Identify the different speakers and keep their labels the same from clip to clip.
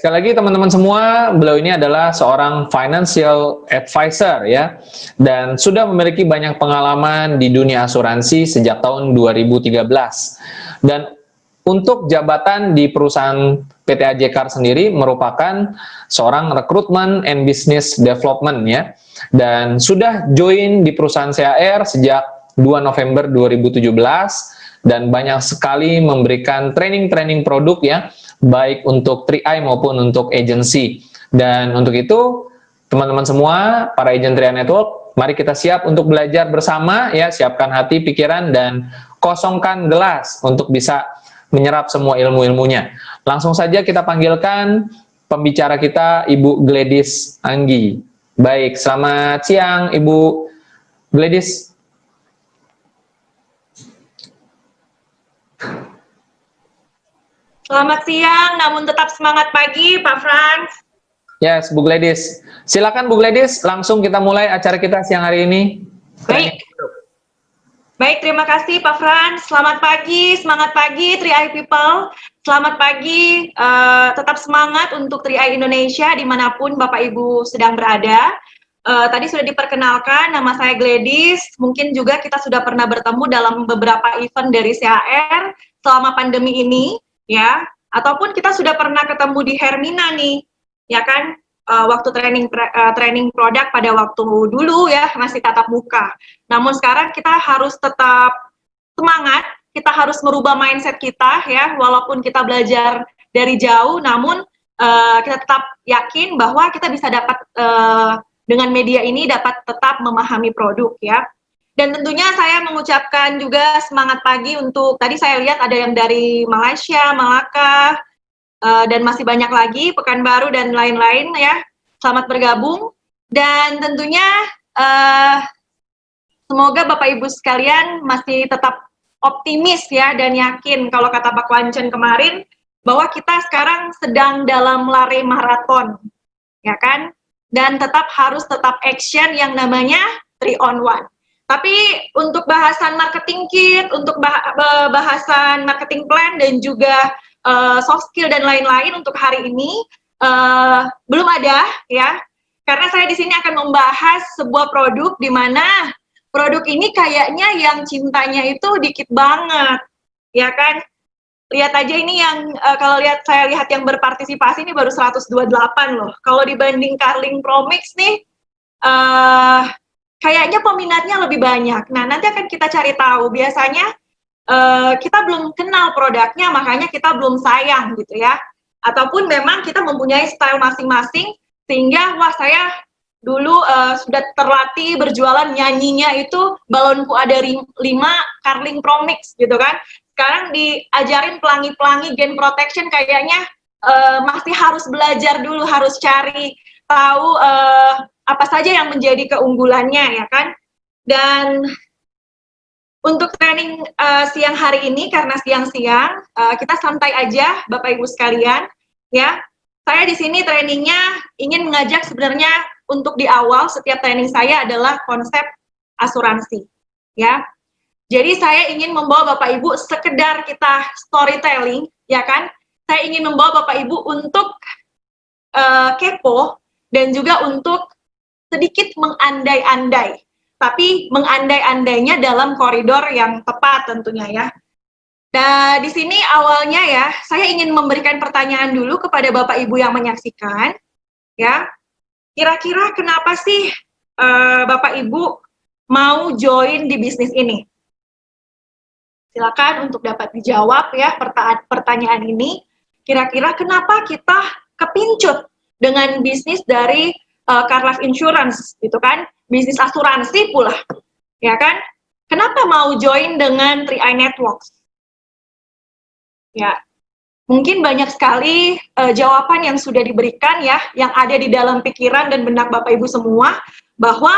Speaker 1: sekali lagi teman-teman semua, beliau ini adalah seorang financial advisor ya, dan sudah memiliki banyak pengalaman di dunia asuransi sejak tahun 2013. Dan untuk jabatan di perusahaan PT AJKAR sendiri merupakan seorang recruitment and business development ya, dan sudah join di perusahaan CAR sejak 2 November 2017 dan banyak sekali memberikan training-training produk ya, baik untuk 3i maupun untuk agency. Dan untuk itu, teman-teman semua, para agent 3i Network, mari kita siap untuk belajar bersama ya, siapkan hati, pikiran, dan kosongkan gelas untuk bisa menyerap semua ilmu-ilmunya. Langsung saja kita panggilkan pembicara kita, Ibu Gladys Anggi. Baik, selamat siang Ibu Gladys.
Speaker 2: Selamat siang, namun tetap semangat pagi, Pak Frans.
Speaker 1: Yes, Bu Gladys. Silakan Bu Gladys, langsung kita mulai acara kita siang hari ini.
Speaker 2: Baik, terima kasih Pak Frans. Selamat pagi, semangat pagi 3i People. Selamat pagi, tetap semangat untuk 3i Indonesia dimanapun Bapak Ibu sedang berada. Tadi sudah diperkenalkan, nama saya Gladys. Mungkin juga kita sudah pernah bertemu dalam beberapa event dari CAR selama pandemi ini. Ya, ataupun kita sudah pernah ketemu di Hermina nih, ya kan, waktu training produk pada waktu dulu ya, masih tatap muka. Namun sekarang kita harus tetap semangat, kita harus merubah mindset kita ya, walaupun kita belajar dari jauh, namun kita tetap yakin bahwa kita bisa dapat, dengan media ini dapat tetap memahami produk ya. Dan tentunya saya mengucapkan juga semangat pagi untuk, tadi saya lihat ada yang dari Malaysia, Malaka, dan masih banyak lagi, Pekanbaru dan lain-lain ya. Selamat bergabung. Dan tentunya semoga Bapak Ibu sekalian masih tetap optimis ya, dan yakin kalau kata Pak Wancen kemarin, bahwa kita sekarang sedang dalam lari maraton, ya kan? Dan tetap harus tetap action yang namanya 3 on 1. Tapi untuk bahasan marketing kit, untuk bahasan marketing plan dan juga soft skill dan lain-lain untuk hari ini belum ada ya. Karena saya di sini akan membahas sebuah produk di mana produk ini kayaknya yang cintanya itu dikit banget, ya kan? Lihat aja ini yang kalau saya lihat yang berpartisipasi ini baru 128 loh. Kalau dibanding Carling Promix nih kayaknya peminatnya lebih banyak. Nah, nanti akan kita cari tahu. Biasanya kita belum kenal produknya, makanya kita belum sayang gitu ya. Ataupun memang kita mempunyai style masing-masing, sehingga wah saya dulu sudah terlatih berjualan nyanyinya itu balonku ada 5 Carling Promix gitu kan. Sekarang diajarin pelangi-pelangi Gain Protection kayaknya masih harus belajar dulu, harus cari tahu apa saja yang menjadi keunggulannya ya kan. Dan untuk training siang hari ini karena siang-siang kita santai aja Bapak Ibu sekalian ya. Saya di sini trainingnya ingin mengajak sebenarnya untuk di awal setiap training saya adalah konsep asuransi ya. Jadi saya ingin membawa Bapak Ibu sekedar kita storytelling ya kan. Saya ingin membawa Bapak Ibu untuk kepo dan juga untuk sedikit mengandai-andai, tapi mengandai-andainya dalam koridor yang tepat tentunya ya. Nah, di sini awalnya ya, saya ingin memberikan pertanyaan dulu kepada Bapak Ibu yang menyaksikan, ya. Kira-kira kenapa sih Bapak Ibu mau join di bisnis ini? Silakan untuk dapat dijawab ya pertanyaan ini. Kira-kira kenapa kita kepincut dengan bisnis dari Car Life Insurance gitu kan, bisnis asuransi pula, ya kan? Kenapa mau join dengan 3i Networks? Ya, mungkin banyak sekali jawaban yang sudah diberikan ya, yang ada di dalam pikiran dan benak Bapak Ibu semua, bahwa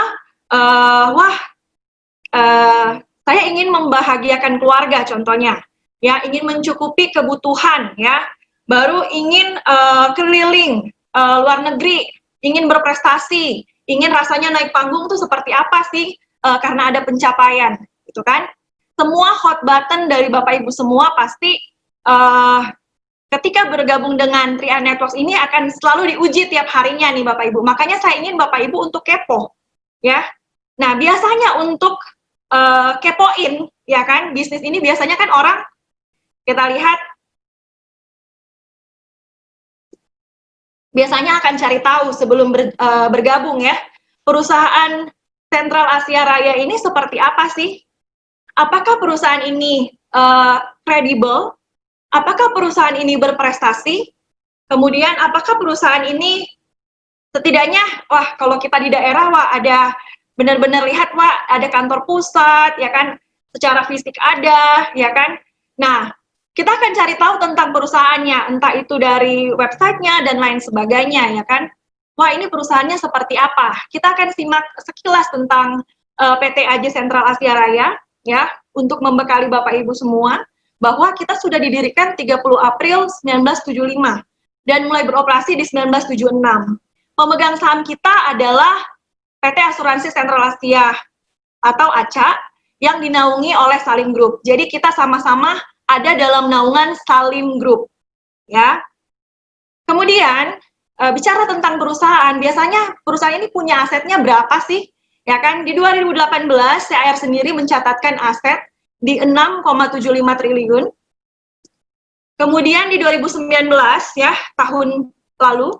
Speaker 2: saya ingin membahagiakan keluarga contohnya, ya, ingin mencukupi kebutuhan ya, baru ingin keliling luar negeri, ingin berprestasi, ingin rasanya naik panggung tuh seperti apa sih karena ada pencapaian, gitu kan? Semua hot button dari Bapak Ibu semua pasti ketika bergabung dengan Tri-A Networks ini akan selalu diuji tiap harinya nih Bapak Ibu. Makanya saya ingin Bapak Ibu untuk kepo, ya. Nah, biasanya untuk kepoin, ya kan, bisnis ini biasanya kan orang, kita lihat, biasanya akan cari tahu sebelum bergabung ya, perusahaan Sentral Asia Raya ini seperti apa sih? Apakah perusahaan ini kredibel? Apakah perusahaan ini berprestasi? Kemudian apakah perusahaan ini setidaknya, wah kalau kita di daerah, wah ada benar-benar lihat, wah ada kantor pusat, ya kan, secara fisik ada, ya kan. Nah, kita akan cari tahu tentang perusahaannya, entah itu dari websitenya dan lain sebagainya, ya kan. Wah ini perusahaannya seperti apa? Kita akan simak sekilas tentang PT AJ Sentral Asia Raya, ya, untuk membekali Bapak Ibu semua, bahwa kita sudah didirikan 30 April 1975 dan mulai beroperasi di 1976. Pemegang saham kita adalah PT Asuransi Sentral Asia atau ACA yang dinaungi oleh Salim Group. Jadi kita sama-sama ada dalam naungan Salim Group, ya. Kemudian bicara tentang perusahaan, biasanya perusahaan ini punya asetnya berapa sih? Ya kan, di 2018 CAR sendiri mencatatkan aset di 6,75 triliun. Kemudian di 2019 ya, tahun lalu,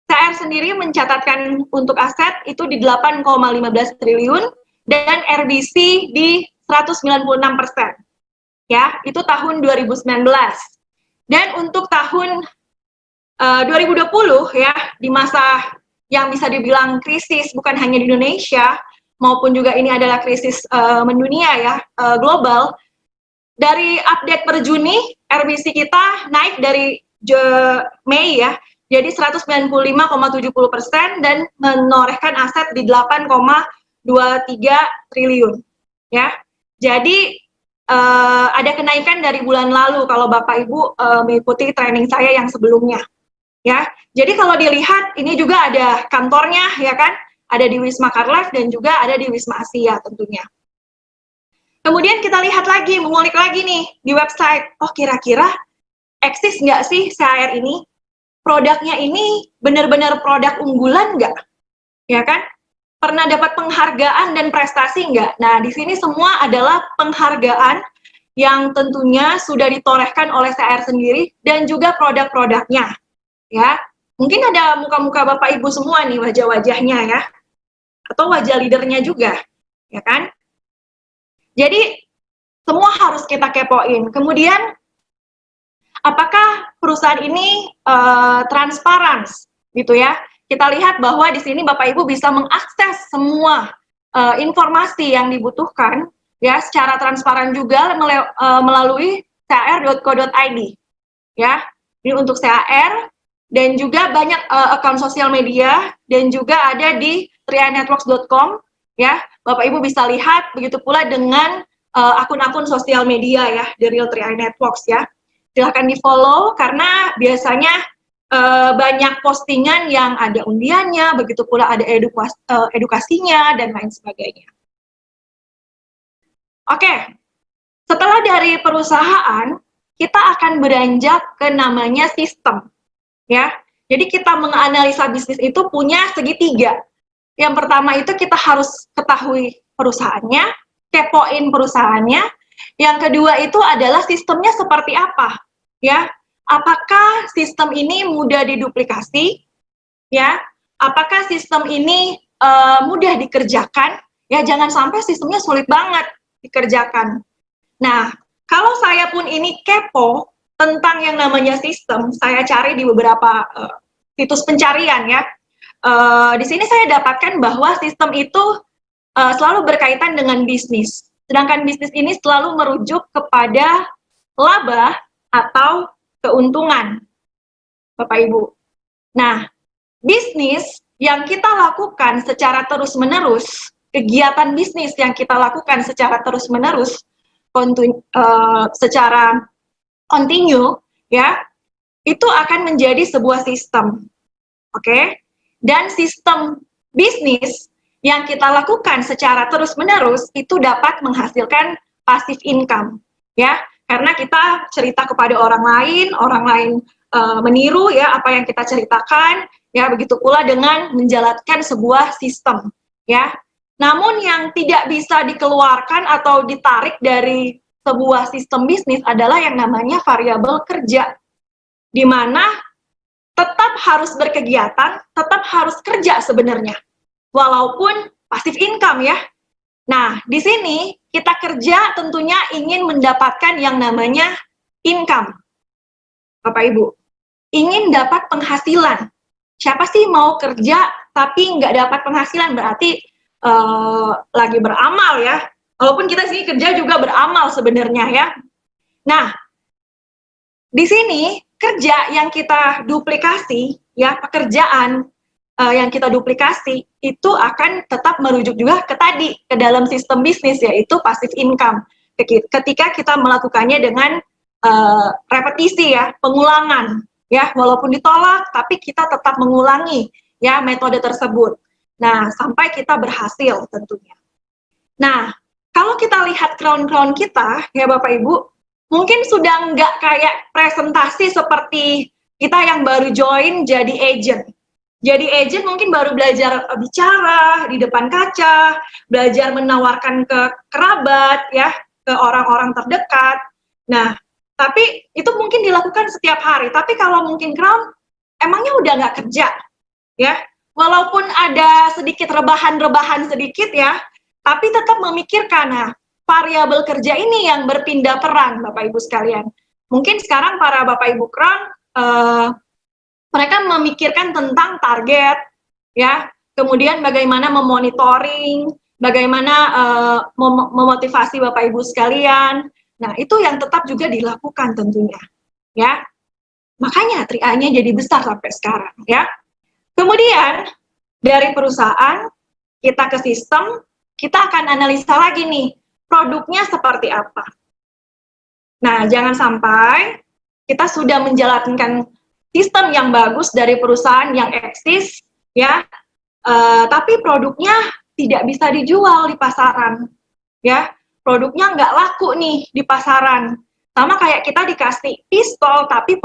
Speaker 2: CAR sendiri mencatatkan untuk aset itu di 8,15 triliun dan RBC di 196%. Ya, itu tahun 2019. Dan untuk tahun 2020 ya, di masa yang bisa dibilang krisis bukan hanya di Indonesia, maupun juga ini adalah krisis mendunia ya, global. Dari update per Juni, RBC kita naik dari Mei ya, jadi 195,70% dan menorehkan aset di 8,23 triliun. Ya, jadi ada kenaikan dari bulan lalu kalau Bapak Ibu mengikuti training saya yang sebelumnya. Ya, jadi kalau dilihat ini juga ada kantornya ya kan, ada di Wisma Carlife dan juga ada di Wisma Asia tentunya. Kemudian kita lihat lagi, mengulik lagi nih di website, oh kira-kira eksis nggak sih CAR ini? Produknya ini benar-benar produk unggulan nggak? Ya kan? Pernah dapat penghargaan dan prestasi nggak? Nah, di sini semua adalah penghargaan yang tentunya sudah ditorehkan oleh CAR sendiri dan juga produk-produknya. Ya, mungkin ada muka-muka Bapak Ibu semua nih, wajah-wajahnya ya, atau wajah leadernya juga, ya kan? Jadi semua harus kita kepoin. Kemudian apakah perusahaan ini transparan, gitu ya? Kita lihat bahwa di sini Bapak Ibu bisa mengakses semua informasi yang dibutuhkan ya secara transparan juga melalui car.co.id. Ya, ini untuk CAR dan juga banyak akun sosial media dan juga ada di trianetworks.com. Ya, Bapak Ibu bisa lihat, begitu pula dengan akun-akun sosial media ya, The Real Tri-I Networks ya. Silahkan di-follow karena biasanya banyak postingan yang ada undiannya, begitu pula ada edukasinya dan lain sebagainya. Oke, setelah dari perusahaan, kita akan beranjak ke namanya sistem. Ya, jadi kita menganalisa bisnis itu punya segitiga. Yang pertama itu kita harus ketahui perusahaannya, kepoin perusahaannya. Yang kedua itu adalah sistemnya seperti apa, ya? Apakah sistem ini mudah diduplikasi, ya? Apakah sistem ini mudah dikerjakan? Ya, jangan sampai sistemnya sulit banget dikerjakan. Nah, kalau saya pun ini kepo tentang yang namanya sistem, saya cari di beberapa situs pencarian ya. Di sini saya dapatkan bahwa sistem itu selalu berkaitan dengan bisnis. Sedangkan bisnis ini selalu merujuk kepada laba atau keuntungan, Bapak Ibu. Nah, bisnis yang kita lakukan secara terus-menerus, kegiatan bisnis yang kita lakukan secara terus-menerus, secara continue, ya, itu akan menjadi sebuah sistem. Oke? Dan sistem bisnis yang kita lakukan secara terus-menerus itu dapat menghasilkan passive income, ya. karena kita cerita kepada orang lain meniru ya apa yang kita ceritakan, ya begitu pula dengan menjalankan sebuah sistem, ya. Namun yang tidak bisa dikeluarkan atau ditarik dari sebuah sistem bisnis adalah yang namanya variabel kerja, di mana tetap harus berkegiatan, tetap harus kerja sebenarnya, walaupun passive income ya. Nah, di sini kita kerja tentunya ingin mendapatkan yang namanya income, Bapak Ibu. Ingin dapat penghasilan. Siapa sih mau kerja tapi nggak dapat penghasilan? Berarti lagi beramal ya. Walaupun kita sini kerja juga beramal sebenarnya ya. Nah, di sini kerja yang kita duplikasi, ya pekerjaan yang kita duplikasi itu akan tetap merujuk juga ke tadi, ke dalam sistem bisnis, yaitu passive income. Ketika kita melakukannya dengan repetisi ya, pengulangan ya, walaupun ditolak tapi kita tetap mengulangi ya metode tersebut. Nah, sampai kita berhasil tentunya. Nah, kalau kita lihat crown-crown kita ya Bapak Ibu, mungkin sudah nggak kayak presentasi seperti kita yang baru join jadi agent. Jadi agent mungkin baru belajar bicara di depan kaca, belajar menawarkan ke kerabat ya, ke orang-orang terdekat. Nah, tapi itu mungkin dilakukan setiap hari. Tapi kalau mungkin crown, emangnya udah nggak kerja, ya? Walaupun ada sedikit rebahan-rebahan sedikit ya, tapi tetap memikirkan, nah, variabel kerja ini yang berpindah peran, Bapak Ibu sekalian. Mungkin sekarang para Bapak Ibu crown, mereka memikirkan tentang target, ya, kemudian bagaimana memonitoring, bagaimana memotivasi Bapak Ibu sekalian. Nah, itu yang tetap juga dilakukan tentunya, ya. Makanya 3A-nya jadi besar sampai sekarang, ya. Kemudian dari perusahaan kita ke sistem, kita akan analisa lagi nih produknya seperti apa. Nah, jangan sampai kita sudah menjalankan sistem yang bagus dari perusahaan yang eksis, ya, tapi produknya tidak bisa dijual di pasaran, ya, produknya nggak laku nih di pasaran. Sama kayak kita dikasih pistol, tapi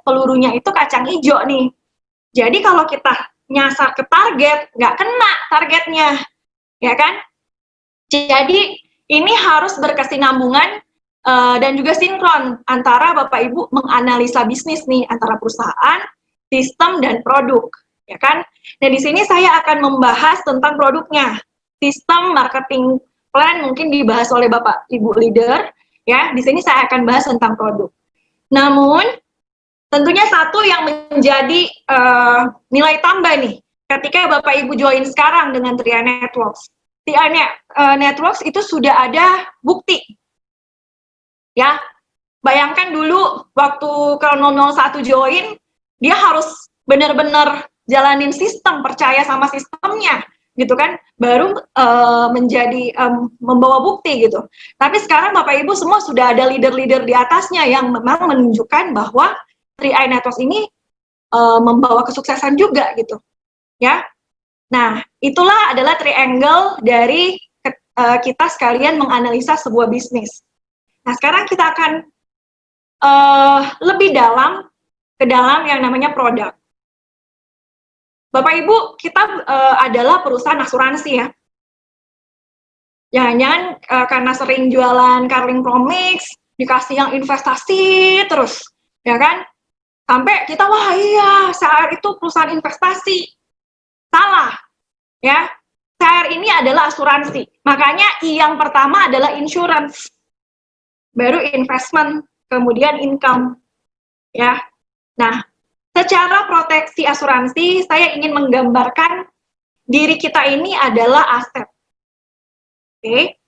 Speaker 2: pelurunya itu kacang hijau nih. Jadi kalau kita nyasar ke target, nggak kena targetnya, ya kan? Jadi ini harus berkesinambungan dan juga sinkron antara Bapak Ibu menganalisa bisnis nih antara perusahaan, sistem dan produk, ya kan? Dan di sini saya akan membahas tentang produknya. Sistem marketing plan mungkin dibahas oleh Bapak Ibu leader, ya. Di sini saya akan bahas tentang produk. Namun tentunya satu yang menjadi nilai tambah nih ketika Bapak Ibu join sekarang dengan 3A Networks. 3A Networks itu sudah ada bukti. Ya, bayangkan dulu waktu kalau 001 join, dia harus benar-benar jalanin sistem, percaya sama sistemnya, gitu kan, baru menjadi membawa bukti gitu. Tapi sekarang Bapak Ibu semua sudah ada leader-leader di atasnya yang memang menunjukkan bahwa 3A Networks ini membawa kesuksesan juga gitu, ya. Nah, itulah adalah triangle dari kita sekalian menganalisa sebuah bisnis. Nah, sekarang kita akan lebih dalam ke dalam yang namanya produk. Bapak Ibu, kita adalah perusahaan asuransi ya. Jangan-jangan karena sering jualan Carling Promix, dikasih yang investasi terus, ya kan? Sampai kita, wah iya, SHR itu perusahaan investasi. Salah, ya. SHR ini adalah asuransi. Makanya I yang pertama adalah insurance. Baru investment, kemudian income. Ya. Nah, secara proteksi asuransi, saya ingin menggambarkan diri kita ini adalah aset. Oke.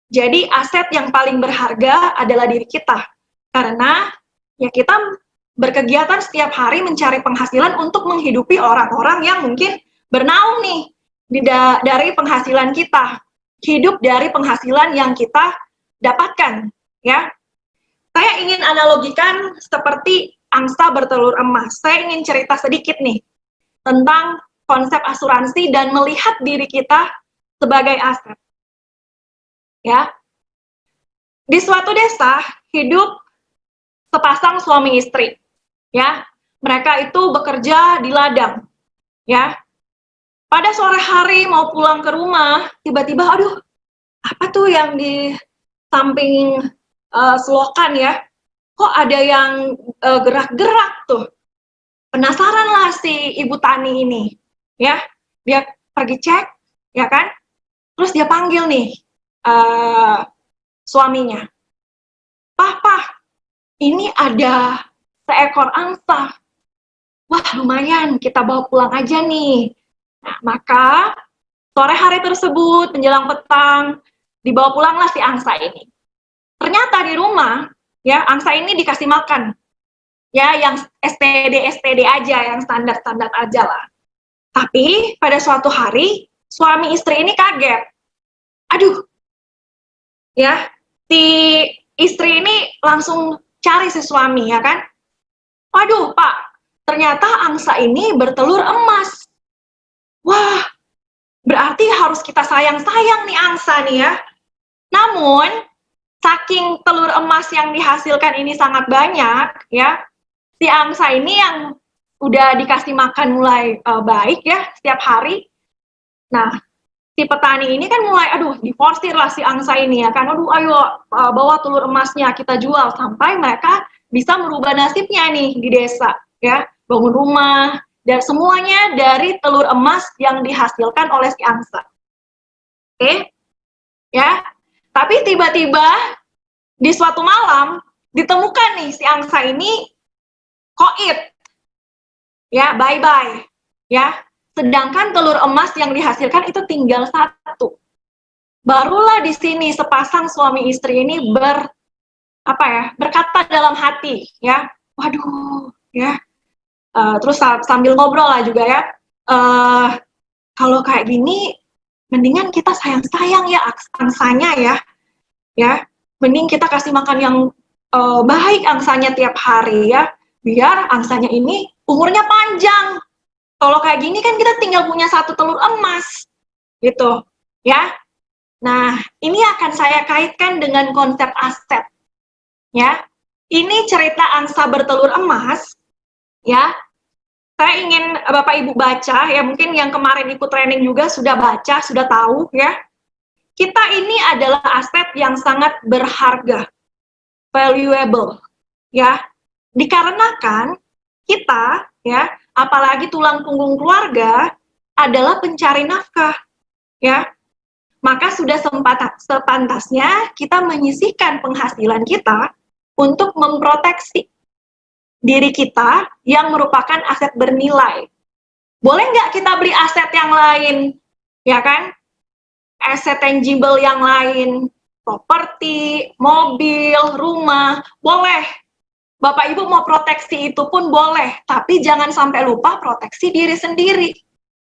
Speaker 2: Jadi aset yang paling berharga adalah diri kita. Karena ya kita berkegiatan setiap hari mencari penghasilan untuk menghidupi orang-orang yang mungkin bernaung nih dari penghasilan kita, hidup dari penghasilan yang kita dapatkan, ya. Saya ingin analogikan seperti angsa bertelur emas. Saya ingin cerita sedikit nih tentang konsep asuransi dan melihat diri kita sebagai aset, ya. Di suatu desa hidup sepasang suami istri, ya. Mereka itu bekerja di ladang, ya. Pada sore hari mau pulang ke rumah, tiba-tiba, aduh, apa tuh yang di samping selokan ya? Kok ada yang gerak-gerak tuh? Penasaranlah si ibu tani ini, ya. Dia pergi cek, ya kan? Terus dia panggil nih suaminya, Pah, ini ada seekor angsa. Wah, lumayan, kita bawa pulang aja nih. Nah, maka sore hari tersebut, menjelang petang, dibawa pulanglah si angsa ini. Ternyata di rumah, ya, angsa ini dikasih makan. Ya, yang STD aja, yang standar-standar aja lah. Tapi pada suatu hari, suami istri ini kaget. Aduh, ya, si istri ini langsung cari si suami, ya kan? Waduh, Pak, ternyata angsa ini bertelur emas. Wah, berarti harus kita sayang-sayang nih angsa nih ya. Namun, saking telur emas yang dihasilkan ini sangat banyak, ya, si angsa ini yang udah dikasih makan mulai baik ya setiap hari. Nah, si petani ini kan mulai, aduh, diforsir lah si angsa ini ya kan, aduh, ayo bawa telur emasnya kita jual, sampai mereka bisa merubah nasibnya nih di desa, ya, bangun rumah, dan semuanya dari telur emas yang dihasilkan oleh si angsa. Oke, ya. Tapi tiba-tiba di suatu malam ditemukan nih si angsa ini koit, ya, bye-bye, ya. Sedangkan telur emas yang dihasilkan itu tinggal satu. Barulah di sini sepasang suami istri ini berkata dalam hati, ya, waduh, ya. Terus sambil ngobrol lah juga ya. Kalau kayak gini, mendingan kita sayang-sayang ya angsanya ya. Mending kita kasih makan yang baik angsanya tiap hari ya, biar angsanya ini umurnya panjang. Kalau kayak gini kan kita tinggal punya satu telur emas, gitu, ya. Nah, ini akan saya kaitkan dengan konsep aset, ya. Ini cerita angsa bertelur emas, ya. Saya ingin Bapak Ibu baca, ya, mungkin yang kemarin ikut training juga sudah baca, sudah tahu, ya. Kita ini adalah aset yang sangat berharga, valuable, ya. Dikarenakan kita, ya, apalagi tulang punggung keluarga adalah pencari nafkah, ya. Maka sudah sepantasnya kita menyisihkan penghasilan kita untuk memproteksi diri kita yang merupakan aset bernilai. Boleh nggak kita beli aset yang lain, ya kan? Aset tangible yang lain, properti, mobil, rumah, boleh. Bapak Ibu mau proteksi itu pun boleh, tapi jangan sampai lupa proteksi diri sendiri.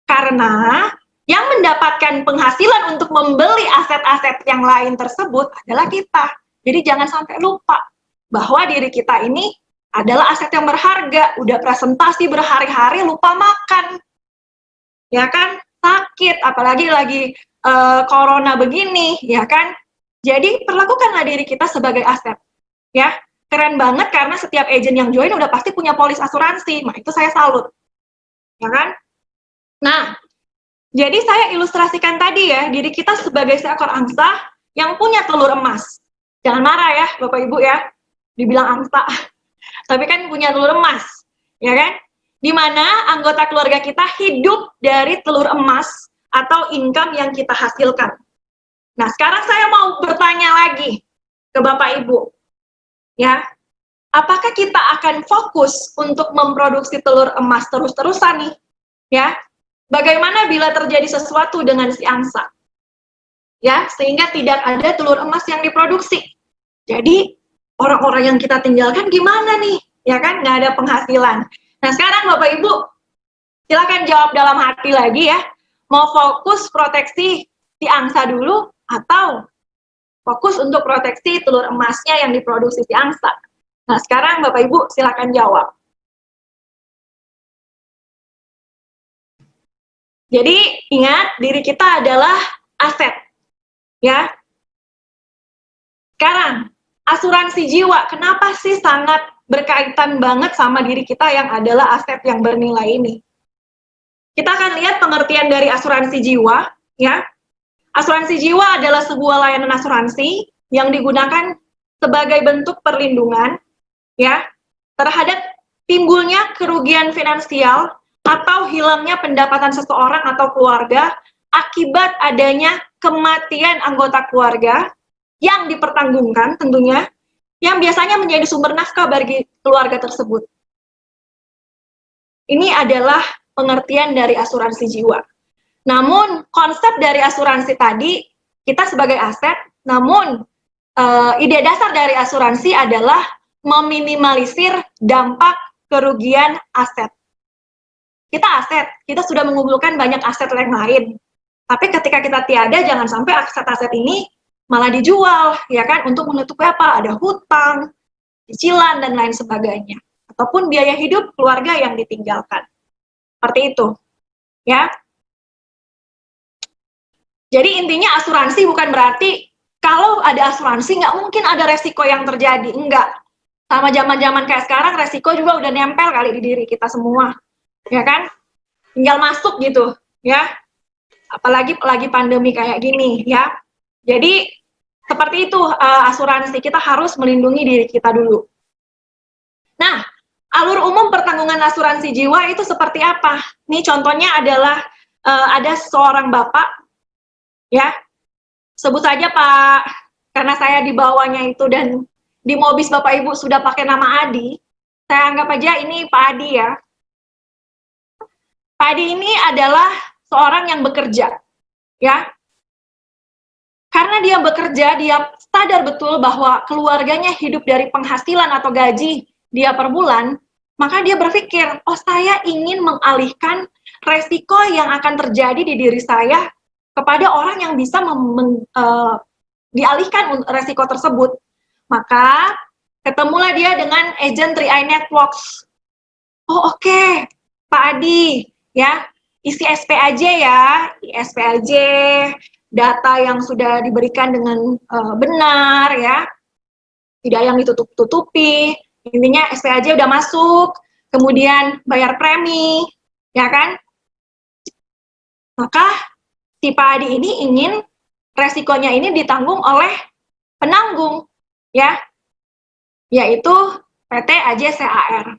Speaker 2: Karena yang mendapatkan penghasilan untuk membeli aset-aset yang lain tersebut adalah kita. Jadi jangan sampai lupa bahwa diri kita ini adalah aset yang berharga. Udah presentasi berhari-hari lupa makan. Ya kan? Sakit, apalagi lagi corona begini, ya kan? Jadi perlakukanlah diri kita sebagai aset. Ya. Keren banget karena setiap agent yang join udah pasti punya polis asuransi. Nah, itu saya salut. Ya kan? Nah, jadi saya ilustrasikan tadi ya, diri kita sebagai seekor angsa yang punya telur emas. Jangan marah ya, Bapak Ibu ya, dibilang angsa. Tapi kan punya telur emas, ya kan? Di mana anggota keluarga kita hidup dari telur emas atau income yang kita hasilkan. Nah, sekarang saya mau bertanya lagi ke Bapak Ibu. Ya, apakah kita akan fokus untuk memproduksi telur emas terus-terusan nih? Ya, bagaimana bila terjadi sesuatu dengan si angsa? Ya, sehingga tidak ada telur emas yang diproduksi. Jadi, orang-orang yang kita tinggalkan gimana nih? Ya kan, nggak ada penghasilan. Nah, sekarang Bapak Ibu, silakan jawab dalam hati lagi ya. Mau fokus proteksi si angsa dulu atau fokus untuk proteksi telur emasnya yang diproduksi si angsa? Nah, sekarang Bapak Ibu silakan jawab. Jadi, ingat, diri kita adalah aset. Ya. Sekarang, asuransi jiwa, kenapa sih sangat berkaitan banget sama diri kita yang adalah aset yang bernilai ini? Kita akan lihat pengertian dari asuransi jiwa, ya. Asuransi jiwa adalah sebuah layanan asuransi yang digunakan sebagai bentuk perlindungan, ya, terhadap timbulnya kerugian finansial atau hilangnya pendapatan seseorang atau keluarga akibat adanya kematian anggota keluarga yang dipertanggungkan tentunya, yang biasanya menjadi sumber nafkah bagi keluarga tersebut. Ini adalah pengertian dari asuransi jiwa. Namun konsep dari asuransi tadi, kita sebagai aset, namun ide dasar dari asuransi adalah meminimalisir dampak kerugian aset. Kita aset, kita sudah mengumpulkan banyak aset yang lain. Tapi ketika kita tiada, jangan sampai aset-aset ini malah dijual, ya kan, untuk menutupi apa? Ada hutang, cicilan, dan lain sebagainya. Ataupun biaya hidup keluarga yang ditinggalkan. Seperti itu, ya. Jadi intinya asuransi bukan berarti kalau ada asuransi nggak mungkin ada resiko yang terjadi. Enggak. Sama zaman-zaman kayak sekarang, resiko juga udah nempel kali di diri kita semua. Ya kan? Tinggal masuk gitu, ya. Apalagi lagi pandemi kayak gini, ya. Jadi seperti itu asuransi, kita harus melindungi diri kita dulu. Nah, alur umum pertanggungan asuransi jiwa itu seperti apa? Nih contohnya adalah ada seorang bapak, ya, sebut saja Pak, karena saya di bawahnya itu dan di Mobis Bapak Ibu sudah pakai nama Adi, saya anggap aja ini Pak Adi ya. Pak Adi ini adalah seorang yang bekerja, ya. Karena dia bekerja, dia sadar betul bahwa keluarganya hidup dari penghasilan atau gaji dia per bulan, maka dia berpikir, oh saya ingin mengalihkan resiko yang akan terjadi di diri saya kepada orang yang bisa dialihkan resiko tersebut. Maka ketemulah dia dengan agent 3i Networks. Oh oke, Pak Adi, ya isi SP aja ya, SP aja, data yang sudah diberikan dengan benar ya, tidak yang ditutup-tutupi. Intinya SP aja udah masuk, kemudian bayar premi, ya kan? Maka si Pak Adi ini ingin resikonya ini ditanggung oleh penanggung, ya, yaitu PT AJCAR.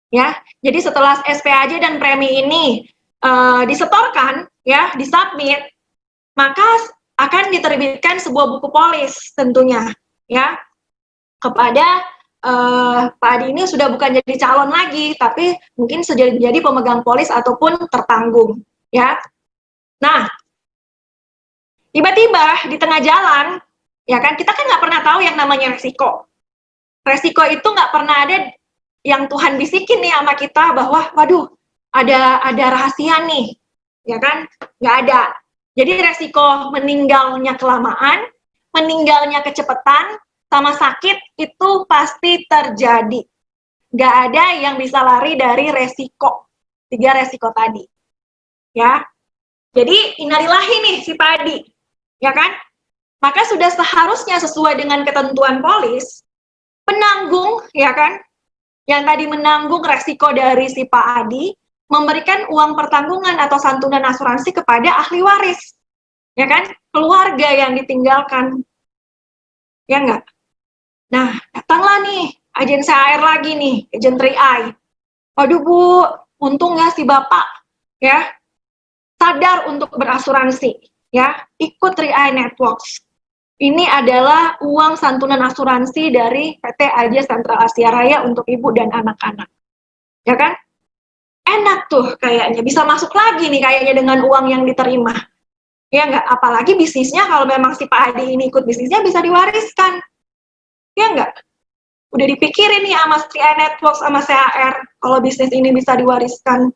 Speaker 2: Ya, jadi setelah SPAJ dan premi ini disetorkan, ya, disubmit, maka akan diterbitkan sebuah buku polis tentunya, ya, kepada Pak Adi ini sudah bukan jadi calon lagi, tapi mungkin sudah jadi pemegang polis ataupun tertanggung, ya. Nah, tiba-tiba di tengah jalan, ya kan, kita kan nggak pernah tahu yang namanya resiko. Resiko itu nggak pernah ada yang Tuhan bisikin nih sama kita bahwa, waduh, ada rahasia nih, ya kan? Nggak ada. Jadi resiko meninggalnya kelamaan, meninggalnya kecepatan, sama sakit itu pasti terjadi. Nggak ada yang bisa lari dari resiko. 3 resiko tadi. Ya. Jadi innalillahi nih si Padi, ya kan? Maka sudah seharusnya sesuai dengan ketentuan polis, penanggung, ya kan, yang tadi menanggung resiko dari si Pak Adi, memberikan uang pertanggungan atau santunan asuransi kepada ahli waris, ya kan, keluarga yang ditinggalkan, ya enggak? Nah, datanglah nih, agen CAR lagi nih, agen 3i. Waduh Bu, untung ya si Bapak, ya, sadar untuk berasuransi, ya, ikut 3i Networks. Ini adalah uang santunan asuransi dari PT AJ Sentral Asia Raya untuk ibu dan anak-anak. Ya kan? Enak tuh kayaknya, bisa masuk lagi nih kayaknya dengan uang yang diterima. Ya enggak? Apalagi bisnisnya kalau memang si Pak Adi ini ikut bisnisnya bisa diwariskan. Ya enggak? Udah dipikirin nih sama 3i Network sama CAR kalau bisnis ini bisa diwariskan.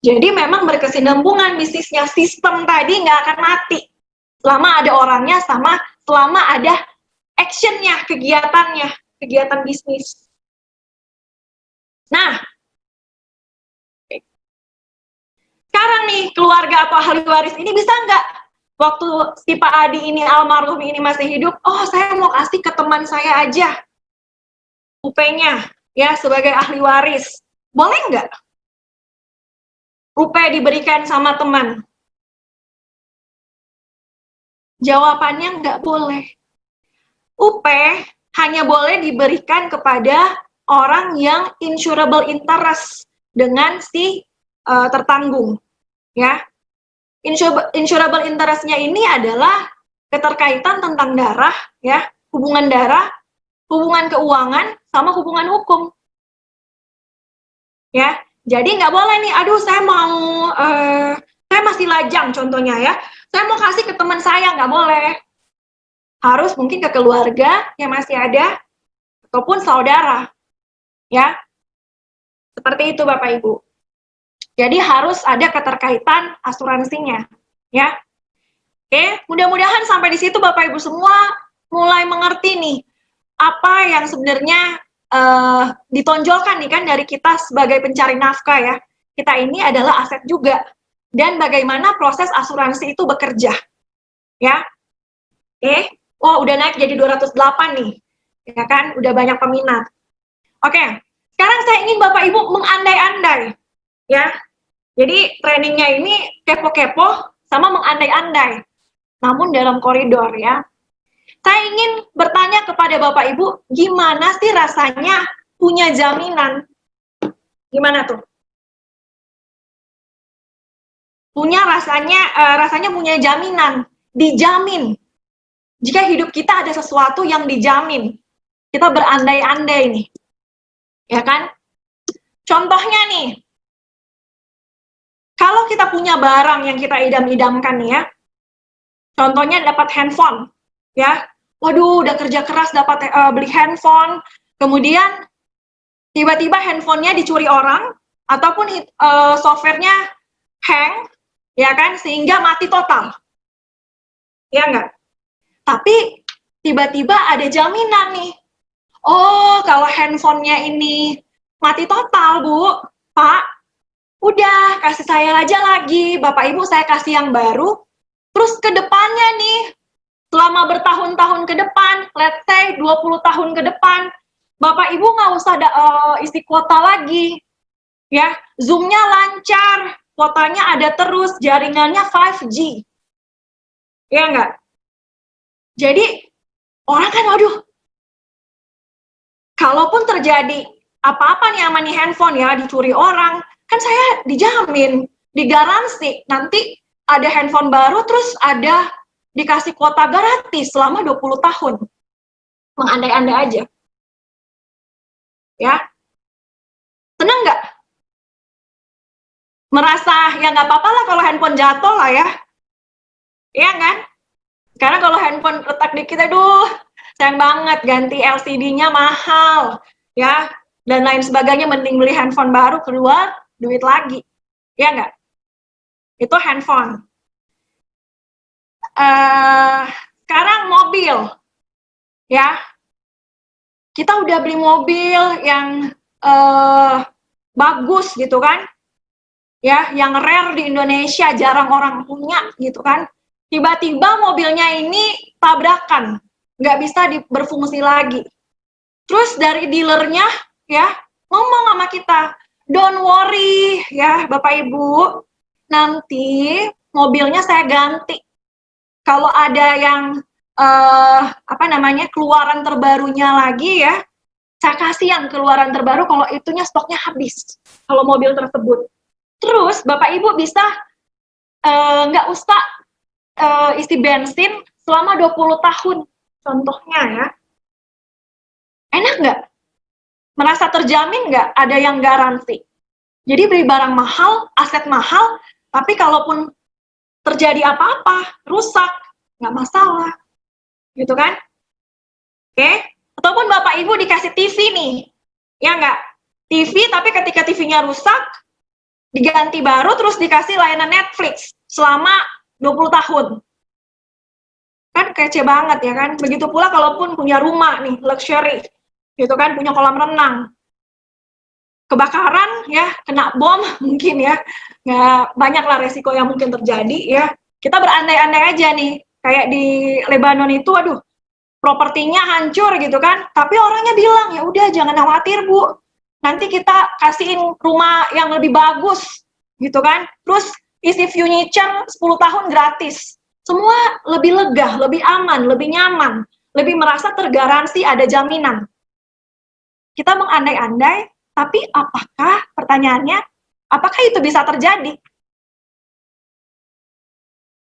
Speaker 2: Jadi memang berkesinambungan bisnisnya, sistem tadi nggak akan mati. Selama ada orangnya sama selama ada actionnya, kegiatannya, kegiatan bisnis. Nah, sekarang nih keluarga atau ahli waris ini bisa nggak waktu si Pak Adi ini almarhum ini masih hidup, oh saya mau kasih ke teman saya aja UP-nya ya sebagai ahli waris. Boleh nggak UP diberikan sama teman? Jawabannya nggak boleh. UP hanya boleh diberikan kepada orang yang insurable interest dengan si tertanggung, ya. Insurable interest-nya ini adalah keterkaitan tentang darah, ya, hubungan darah, hubungan keuangan, sama hubungan hukum, ya. Jadi nggak boleh nih, aduh saya masih lajang contohnya ya, saya mau kasih ke teman saya, nggak boleh. Harus mungkin ke keluarga yang masih ada, ataupun saudara, ya. Seperti itu Bapak Ibu. Jadi harus ada keterkaitan asuransinya, ya. Oke, mudah-mudahan sampai di situ Bapak Ibu semua mulai mengerti nih apa yang sebenarnya ditonjolkan nih kan dari kita sebagai pencari nafkah ya. Kita ini adalah aset juga dan bagaimana proses asuransi itu bekerja, ya. Oke, oh udah naik jadi 208 nih, ya kan? Udah banyak peminat. Oke, sekarang saya ingin Bapak Ibu mengandai-andai, ya. Jadi trainingnya ini kepo-kepo sama mengandai-andai, namun dalam koridor ya. Saya ingin bertanya kepada Bapak Ibu, gimana sih rasanya punya jaminan? Gimana tuh? Rasanya punya jaminan, dijamin. Jika hidup kita ada sesuatu yang dijamin, kita berandai-andai nih, ya kan? Contohnya nih, kalau kita punya barang yang kita idam-idamkan nih ya, contohnya dapat handphone, ya, waduh udah kerja keras dapat beli handphone, kemudian tiba-tiba handphonenya dicuri orang, ataupun softwarenya hang, ya kan, sehingga mati total, ya enggak? Tapi tiba-tiba ada jaminan nih, oh kalau handphonenya ini mati total Bu, Pak, udah kasih saya aja lagi, Bapak Ibu saya kasih yang baru, terus ke depannya nih, selama bertahun-tahun ke depan, let's say 20 tahun ke depan, Bapak Ibu nggak usah isi kuota lagi, ya, Zoom-nya lancar, kuotanya ada terus, jaringannya 5G, ya nggak? Jadi orang kan, waduh, kalaupun terjadi apa-apa nih sama nih handphone ya, dicuri orang, kan saya dijamin, digaransi, nanti ada handphone baru, terus ada dikasih kuota gratis selama 20 tahun. Mengandai-andai aja. Ya. Seneng nggak? Merasa, ya nggak apa-apa lah kalau handphone jatuh lah ya. Iya kan? Karena kalau handphone retak dikit, aduh, sayang banget, ganti LCD-nya mahal. Ya, dan lain sebagainya, mending beli handphone baru, keluar duit lagi. Iya nggak? Itu handphone. Sekarang mobil, ya, kita udah beli mobil yang bagus gitu kan, ya, yang rare di Indonesia, jarang orang punya gitu kan, tiba-tiba mobilnya ini tabrakan, nggak bisa berfungsi lagi, terus dari dealernya ya ngomong sama kita, don't worry ya Bapak Ibu, nanti mobilnya saya ganti. Kalau ada yang keluaran terbarunya lagi ya, saya kasih yang keluaran terbaru kalau itunya stoknya habis, kalau mobil tersebut. Terus Bapak Ibu bisa nggak usah isi bensin selama 20 tahun, contohnya ya. Enak nggak? Merasa terjamin nggak? Ada yang garansi. Jadi beli barang mahal, aset mahal, tapi kalaupun terjadi apa-apa, rusak, nggak masalah, gitu kan? Oke? Ataupun Bapak Ibu dikasih TV nih, ya nggak? TV, tapi ketika TV-nya rusak, diganti baru, terus dikasih layanan Netflix selama 20 tahun. Kan kece banget ya kan? Begitu pula kalaupun punya rumah nih, luxury, gitu kan, punya kolam renang. Kebakaran ya, kena bom mungkin ya, nggak banyak lah resiko yang mungkin terjadi ya. kita berandai-andai aja nih, kayak di Lebanon itu, aduh, propertinya hancur gitu kan, tapi orangnya bilang, ya udah jangan khawatir Bu, nanti kita kasihin rumah yang lebih bagus, gitu kan, terus isi furniture 10 tahun gratis, semua lebih lega, lebih aman, lebih nyaman, lebih merasa tergaransi ada jaminan. Kita mengandai-andai, tapi apakah, pertanyaannya, apakah itu bisa terjadi?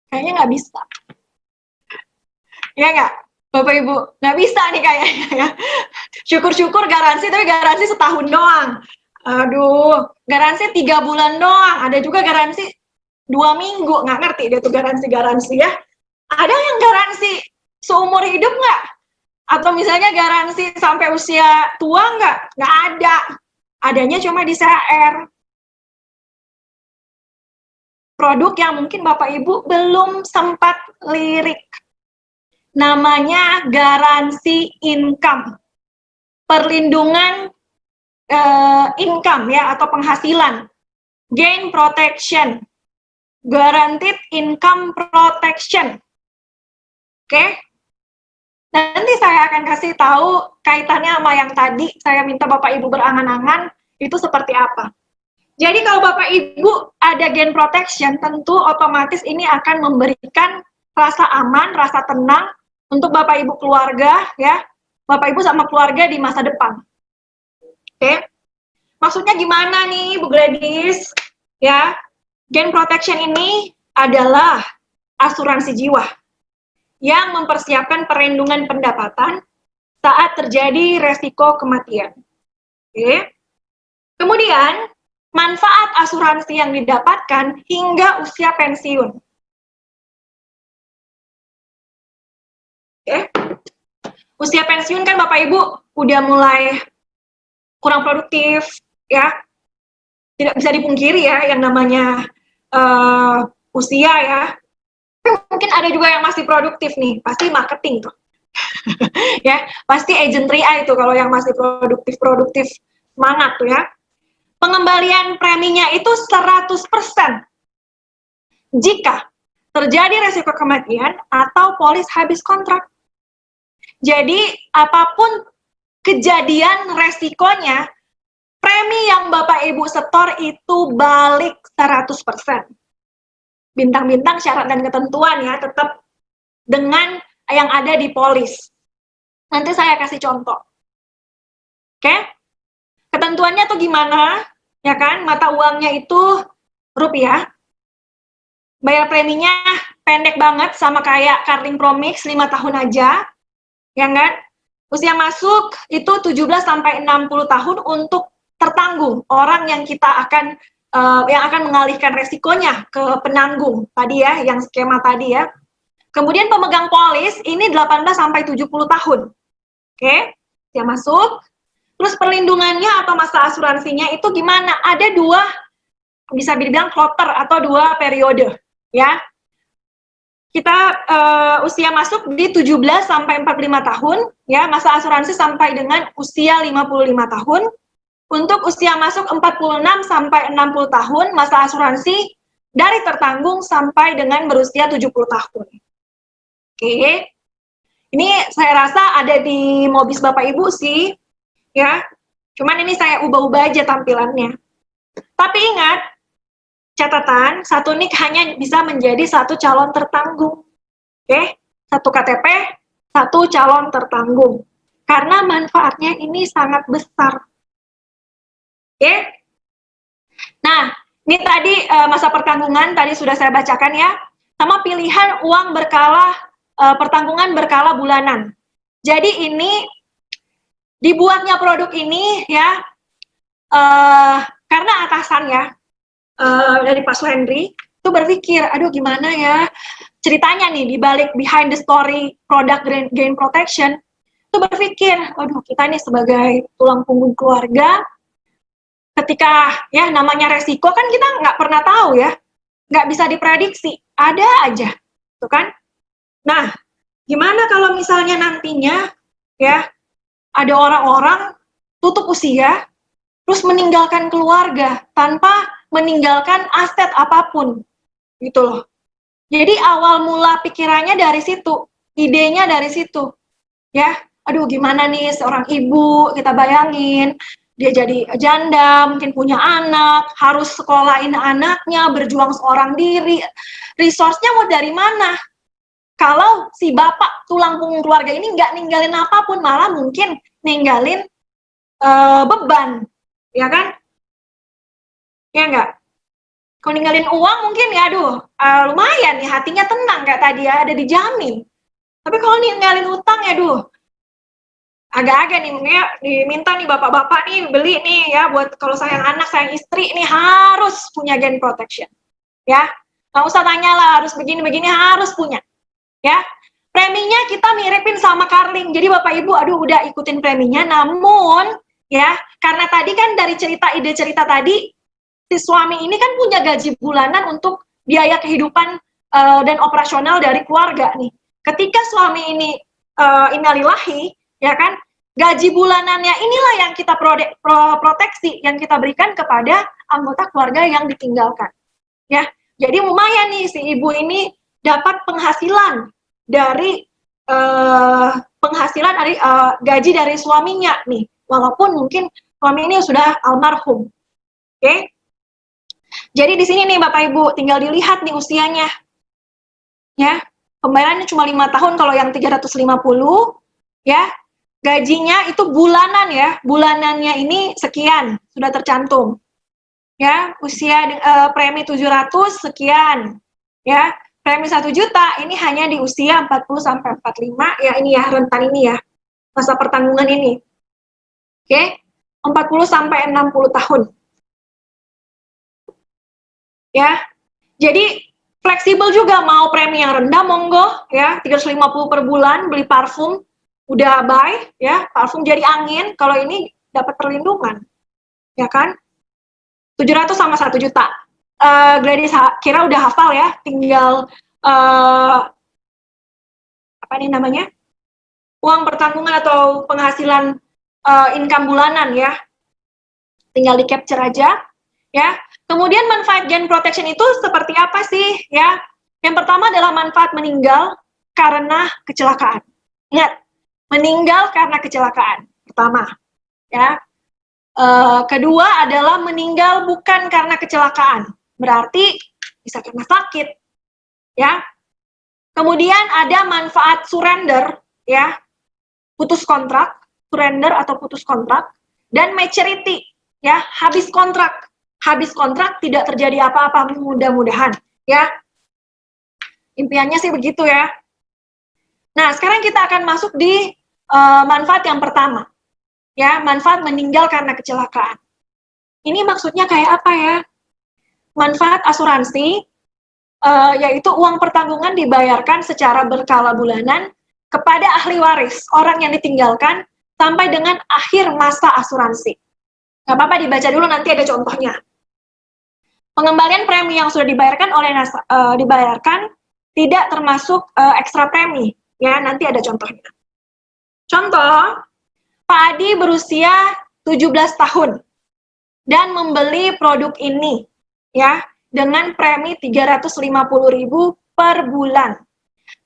Speaker 2: Kayaknya nggak bisa. Ya nggak? Bapak Ibu, nggak bisa nih kayaknya ya. Syukur-syukur garansi, tapi garansi setahun doang. Aduh, garansi 3 bulan doang. Ada juga garansi 2 minggu, nggak ngerti dia tuh garansi-garansi ya. Ada yang garansi seumur hidup nggak? Atau misalnya garansi sampai usia tua nggak? Nggak ada. Adanya cuma di CR. Produk yang mungkin Bapak Ibu belum sempat lirik. Namanya garansi income, perlindungan income ya atau penghasilan, gain protection, guaranteed income protection. Oke, nanti saya akan kasih tahu kaitannya sama yang tadi saya minta Bapak Ibu berangan-angan itu seperti apa. Jadi kalau Bapak Ibu ada gain protection, tentu otomatis ini akan memberikan rasa aman, rasa tenang untuk Bapak Ibu keluarga ya, Bapak Ibu sama keluarga di masa depan. Oke. Maksudnya gimana nih Bu Gladys? Ya, gain protection ini adalah asuransi jiwa yang mempersiapkan perlindungan pendapatan saat terjadi resiko kematian. Oke. Kemudian, manfaat asuransi yang didapatkan hingga usia pensiun. Oke. Usia pensiun kan Bapak Ibu udah mulai kurang produktif, ya. Tidak bisa dipungkiri ya yang namanya usia ya. Tapi mungkin ada juga yang masih produktif nih, pasti marketing tuh. Ya, pasti agent RIA itu kalau yang masih produktif semangat tuh ya. Pengembalian preminya itu 100% jika terjadi resiko kematian atau polis habis kontrak. Jadi apapun kejadian resikonya, premi yang Bapak Ibu setor itu balik 100%. Bintang-bintang syarat dan ketentuan ya, tetap dengan yang ada di polis. Nanti saya kasih contoh. Oke? Ketentuannya tuh gimana? Ya kan, mata uangnya itu rupiah. Bayar preminya pendek banget sama kayak Carling Promix 5 tahun aja. Ya kan? Usia masuk itu 17 sampai 60 tahun untuk tertanggung orang yang kita akan mengalihkan resikonya ke penanggung tadi ya, yang skema tadi ya. Kemudian pemegang polis ini 18 sampai 70 tahun. Oke, usia masuk. Terus perlindungannya atau masa asuransinya itu gimana? Ada 2, bisa dibilang kloter atau 2 periode ya. Kita usia masuk di 17 sampai 45 tahun, ya, masa asuransi sampai dengan usia 55 tahun. Untuk usia masuk 46 sampai 60 tahun, masa asuransi dari tertanggung sampai dengan berusia 70 tahun. Oke. Ini saya rasa ada di Mobis Bapak Ibu sih, ya. Cuman ini saya ubah-ubah aja tampilannya. Tapi ingat, catatan, satu NIK hanya bisa menjadi 1 calon tertanggung. Oke, 1 KTP, 1 calon tertanggung. Karena manfaatnya ini sangat besar. Oke. Nah, ini tadi masa pertanggungan tadi sudah saya bacakan ya. Sama pilihan uang berkala, pertanggungan berkala bulanan. Jadi ini dibuatnya produk ini ya, karena atasan ya, dari Pak Suhendri itu berpikir, aduh gimana ya ceritanya nih di balik behind the story produk gain protection, itu berpikir, aduh kita nih sebagai tulang punggung keluarga, ketika ya namanya resiko kan kita nggak pernah tahu ya, nggak bisa diprediksi, ada aja, tuh kan. Nah, gimana kalau misalnya nantinya ya ada orang-orang tutup usia, terus meninggalkan keluarga tanpa meninggalkan aset apapun, gitu loh. Jadi awal mula pikirannya dari situ, idenya dari situ. Ya, aduh gimana nih seorang ibu, kita bayangin dia jadi janda, mungkin punya anak, harus sekolahin anaknya, berjuang seorang diri. Resource-nya mau dari mana? Kalau si bapak tulang punggung keluarga ini nggak ninggalin apapun, malah mungkin ninggalin beban, ya kan? Ya nggak? Kalau ninggalin uang mungkin ya, aduh, lumayan nih, hatinya tenang kayak tadi ya, ada dijamin. Tapi kalau ninggalin utang ya, aduh, agak-agak nih, diminta nih bapak-bapak nih beli nih ya, buat kalau sayang anak, sayang istri nih harus punya gen protection, ya. Nggak usah tanya lah, harus begini-begini, harus punya. Ya, preminya kita miripin sama Carling. Jadi Bapak Ibu, aduh udah ikutin preminya, namun ya karena tadi kan dari ide cerita tadi, si suami ini kan punya gaji bulanan untuk biaya kehidupan dan operasional dari keluarga nih. Ketika suami ini innalillahi, ya kan, gaji bulanannya inilah yang kita proteksi, yang kita berikan kepada anggota keluarga yang ditinggalkan. Ya, jadi lumayan nih si ibu ini dapat penghasilan dari gaji dari suaminya nih, walaupun mungkin suami ini sudah almarhum. Oke, jadi di sini nih Bapak Ibu tinggal dilihat nih usianya, ya pembayarannya cuma 5 tahun kalau yang 350, ya gajinya itu bulanan ya, bulanannya ini sekian sudah tercantum, ya usia premi 700 sekian, ya. Premi 1 juta ini hanya di usia 40 sampai 45 ya, ini ya rentan ini ya, masa pertanggungan ini. Oke, 40 sampai 60 tahun. Ya. Jadi fleksibel juga, mau premi yang rendah monggo ya, 350 per bulan beli parfum udah buy ya, parfum jadi angin, kalau ini dapat perlindungan. Ya kan? 700 sama 1 juta. Gladys kira udah hafal ya, tinggal apa ini namanya, uang pertanggungan atau penghasilan income bulanan ya, tinggal di capture aja ya. Kemudian manfaat gen protection itu seperti apa sih ya? Yang pertama adalah manfaat meninggal karena kecelakaan. Ingat, meninggal karena kecelakaan pertama ya. Kedua adalah meninggal bukan karena kecelakaan, berarti bisa karena sakit, ya. Kemudian ada manfaat surrender, ya, putus kontrak, surrender atau putus kontrak, dan maturity, ya, habis kontrak tidak terjadi apa-apa mudah-mudahan, ya. Impiannya sih begitu ya. Nah, sekarang kita akan masuk di manfaat yang pertama, ya, manfaat meninggal karena kecelakaan. Ini maksudnya kayak apa ya? Manfaat asuransi, yaitu uang pertanggungan dibayarkan secara berkala bulanan kepada ahli waris, orang yang ditinggalkan, sampai dengan akhir masa asuransi. Nggak apa-apa dibaca dulu, nanti ada contohnya. Pengembalian premi yang sudah dibayarkan tidak termasuk ekstra premi, ya, nanti ada contohnya. Contoh, Pak Adi berusia 17 tahun dan membeli produk ini, ya, dengan premi 350.000 per bulan.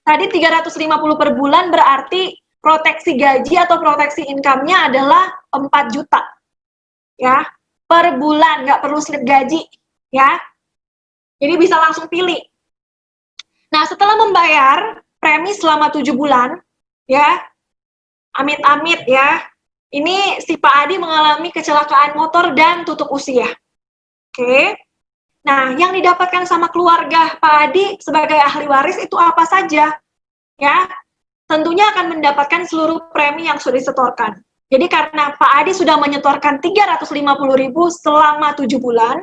Speaker 2: Tadi 350 per bulan berarti proteksi gaji atau proteksi income-nya adalah 4 juta. Ya, per bulan, nggak perlu slip gaji, ya. Jadi bisa langsung pilih. Nah, setelah membayar premi selama 7 bulan, ya, amit-amit ya, ini si Pak Adi mengalami kecelakaan motor dan tutup usia. Oke. Nah, yang didapatkan sama keluarga Pak Adi sebagai ahli waris itu apa saja? Ya, tentunya akan mendapatkan seluruh premi yang sudah disetorkan. Jadi karena Pak Adi sudah menyetorkan 350.000 selama 7 bulan,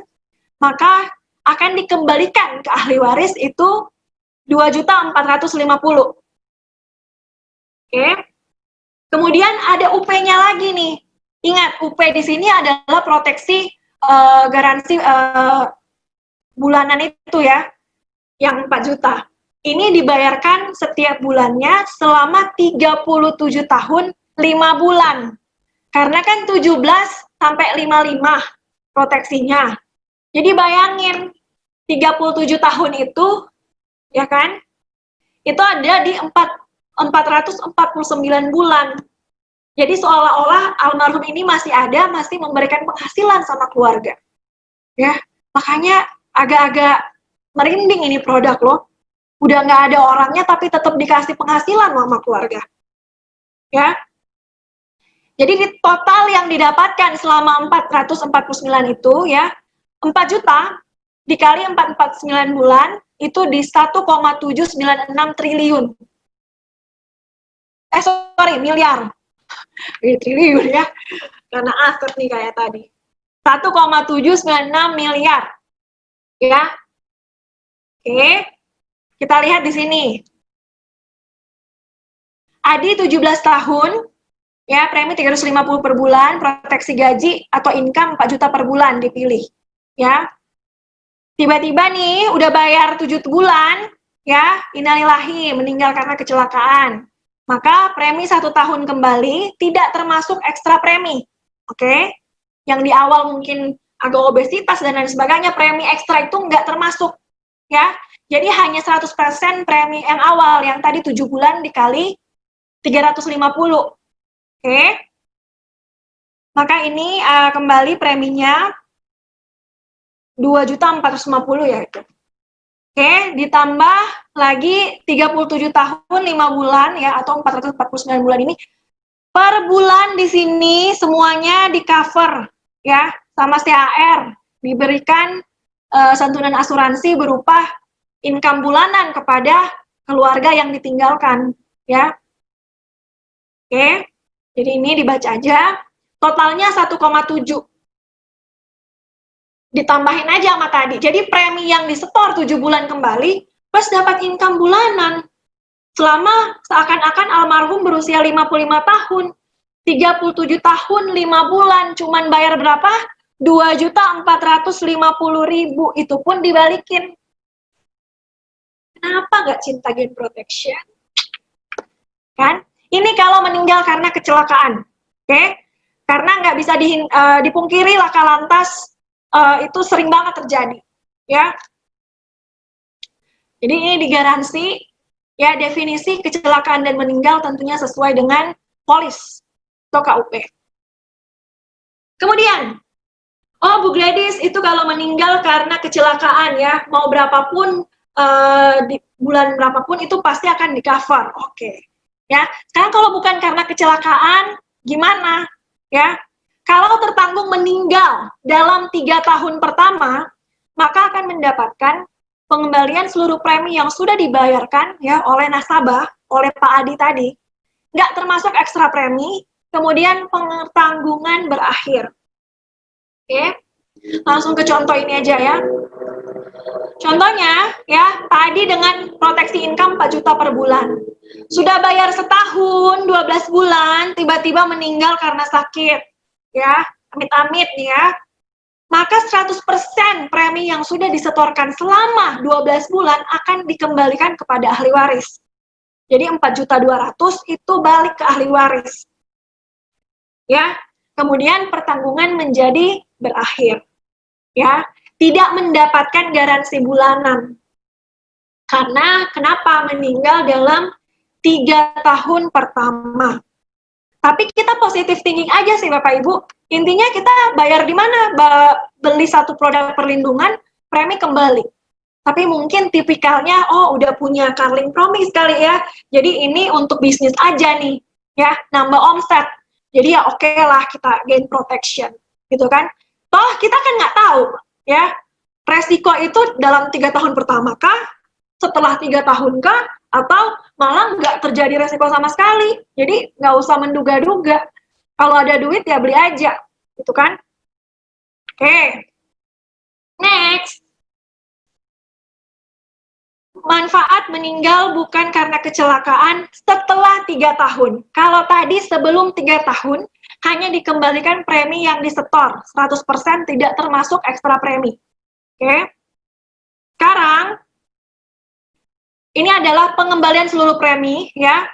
Speaker 2: maka akan dikembalikan ke ahli waris itu 2.450.000. Oke. Kemudian ada UP-nya lagi nih. Ingat, UP di sini adalah proteksi garansi bulanan itu ya, yang 4 juta. Ini dibayarkan setiap bulannya selama 37 tahun 5 bulan. Karena kan 17 sampai 55 proteksinya. Jadi bayangin, 37 tahun itu ya kan? Itu ada di 449 bulan. Jadi seolah-olah almarhum ini masih ada, masih memberikan penghasilan sama keluarga. Ya, makanya agak-agak merinding ini produk loh. Udah nggak ada orangnya tapi tetap dikasih penghasilan sama keluarga. Ya. Jadi di total yang didapatkan selama 449 itu ya, 4 juta dikali 449 bulan itu di 1,796 triliun. Sorry, miliar. Triliun ya. Karena aset nih kayak tadi. 1,796 miliar. Ya. Oke. Kita lihat di sini. Adi 17 tahun, ya premi 350 per bulan, proteksi gaji atau income 4 juta per bulan dipilih. Ya. Tiba-tiba nih udah bayar 7 bulan, ya, innalillahi meninggal karena kecelakaan. Maka premi 1 tahun kembali tidak termasuk ekstra premi. Oke? Yang di awal mungkin agak obesitas dan lain sebagainya, premi ekstra itu nggak termasuk. Ya. Jadi hanya 100% premi yang awal, yang tadi 7 bulan dikali 350. Oke? Maka ini kembali preminya 2.450 ya itu. Oke, ditambah lagi 37 tahun 5 bulan ya atau 449 bulan ini per bulan di sini semuanya di cover ya sama CAR, diberikan santunan asuransi berupa income bulanan kepada keluarga yang ditinggalkan ya. Oke. Jadi ini dibaca aja. Totalnya 1,7. Ditambahin aja sama tadi. Jadi premi yang disetor 7 bulan kembali, plus dapat income bulanan. Selama seakan-akan almarhum berusia 55 tahun, 37 tahun 5 bulan, cuman bayar berapa? 2.450.000, itu pun dibalikin. Kenapa nggak cinta gain protection? Kan? Ini kalau meninggal karena kecelakaan. Oke? Karena nggak bisa dipungkiri laka lantas itu sering banget terjadi, ya. Jadi ini digaransi, ya definisi kecelakaan dan meninggal tentunya sesuai dengan polis atau KUP. Kemudian, Bu Gladys itu kalau meninggal karena kecelakaan ya, mau berapapun di bulan berapapun itu pasti akan di cover, oke. Ya, sekarang kalau bukan karena kecelakaan, gimana? Ya, kalau tertanggung meninggal dalam 3 tahun pertama, maka akan mendapatkan pengembalian seluruh premi yang sudah dibayarkan ya oleh nasabah, oleh Pak Adi tadi. Nggak termasuk ekstra premi, kemudian pertanggungan berakhir. Oke, langsung ke contoh ini aja ya. Contohnya ya, Pak Adi dengan proteksi income 4 juta per bulan. Sudah bayar setahun, 12 bulan, tiba-tiba meninggal karena sakit. Ya, amit-amit nih ya. Maka 100% premi yang sudah disetorkan selama 12 bulan akan dikembalikan kepada ahli waris. Jadi 4.200.000 itu balik ke ahli waris. Ya, kemudian pertanggungan menjadi berakhir. Ya, tidak mendapatkan garansi bulanan. Karena kenapa meninggal dalam 3 tahun pertama. Tapi kita positive thinking aja sih Bapak Ibu. Intinya kita bayar di mana? Beli satu produk perlindungan, premi kembali. Tapi mungkin tipikalnya, udah punya Carling Promise kali ya. Jadi ini untuk bisnis aja nih, ya nambah omset. Jadi ya oke lah kita gain protection, gitu kan? Toh kita kan nggak tahu, ya resiko itu dalam 3 tahun pertama kah? Setelah 3 tahun kah? Atau malah nggak terjadi resiko sama sekali. Jadi nggak usah menduga-duga. Kalau ada duit ya beli aja, gitu kan? Oke. Next. Manfaat meninggal bukan karena kecelakaan setelah 3 tahun. Kalau tadi sebelum 3 tahun, hanya dikembalikan premi yang disetor. 100% tidak termasuk ekstra premi. Oke. Sekarang, ini adalah pengembalian seluruh premi, ya.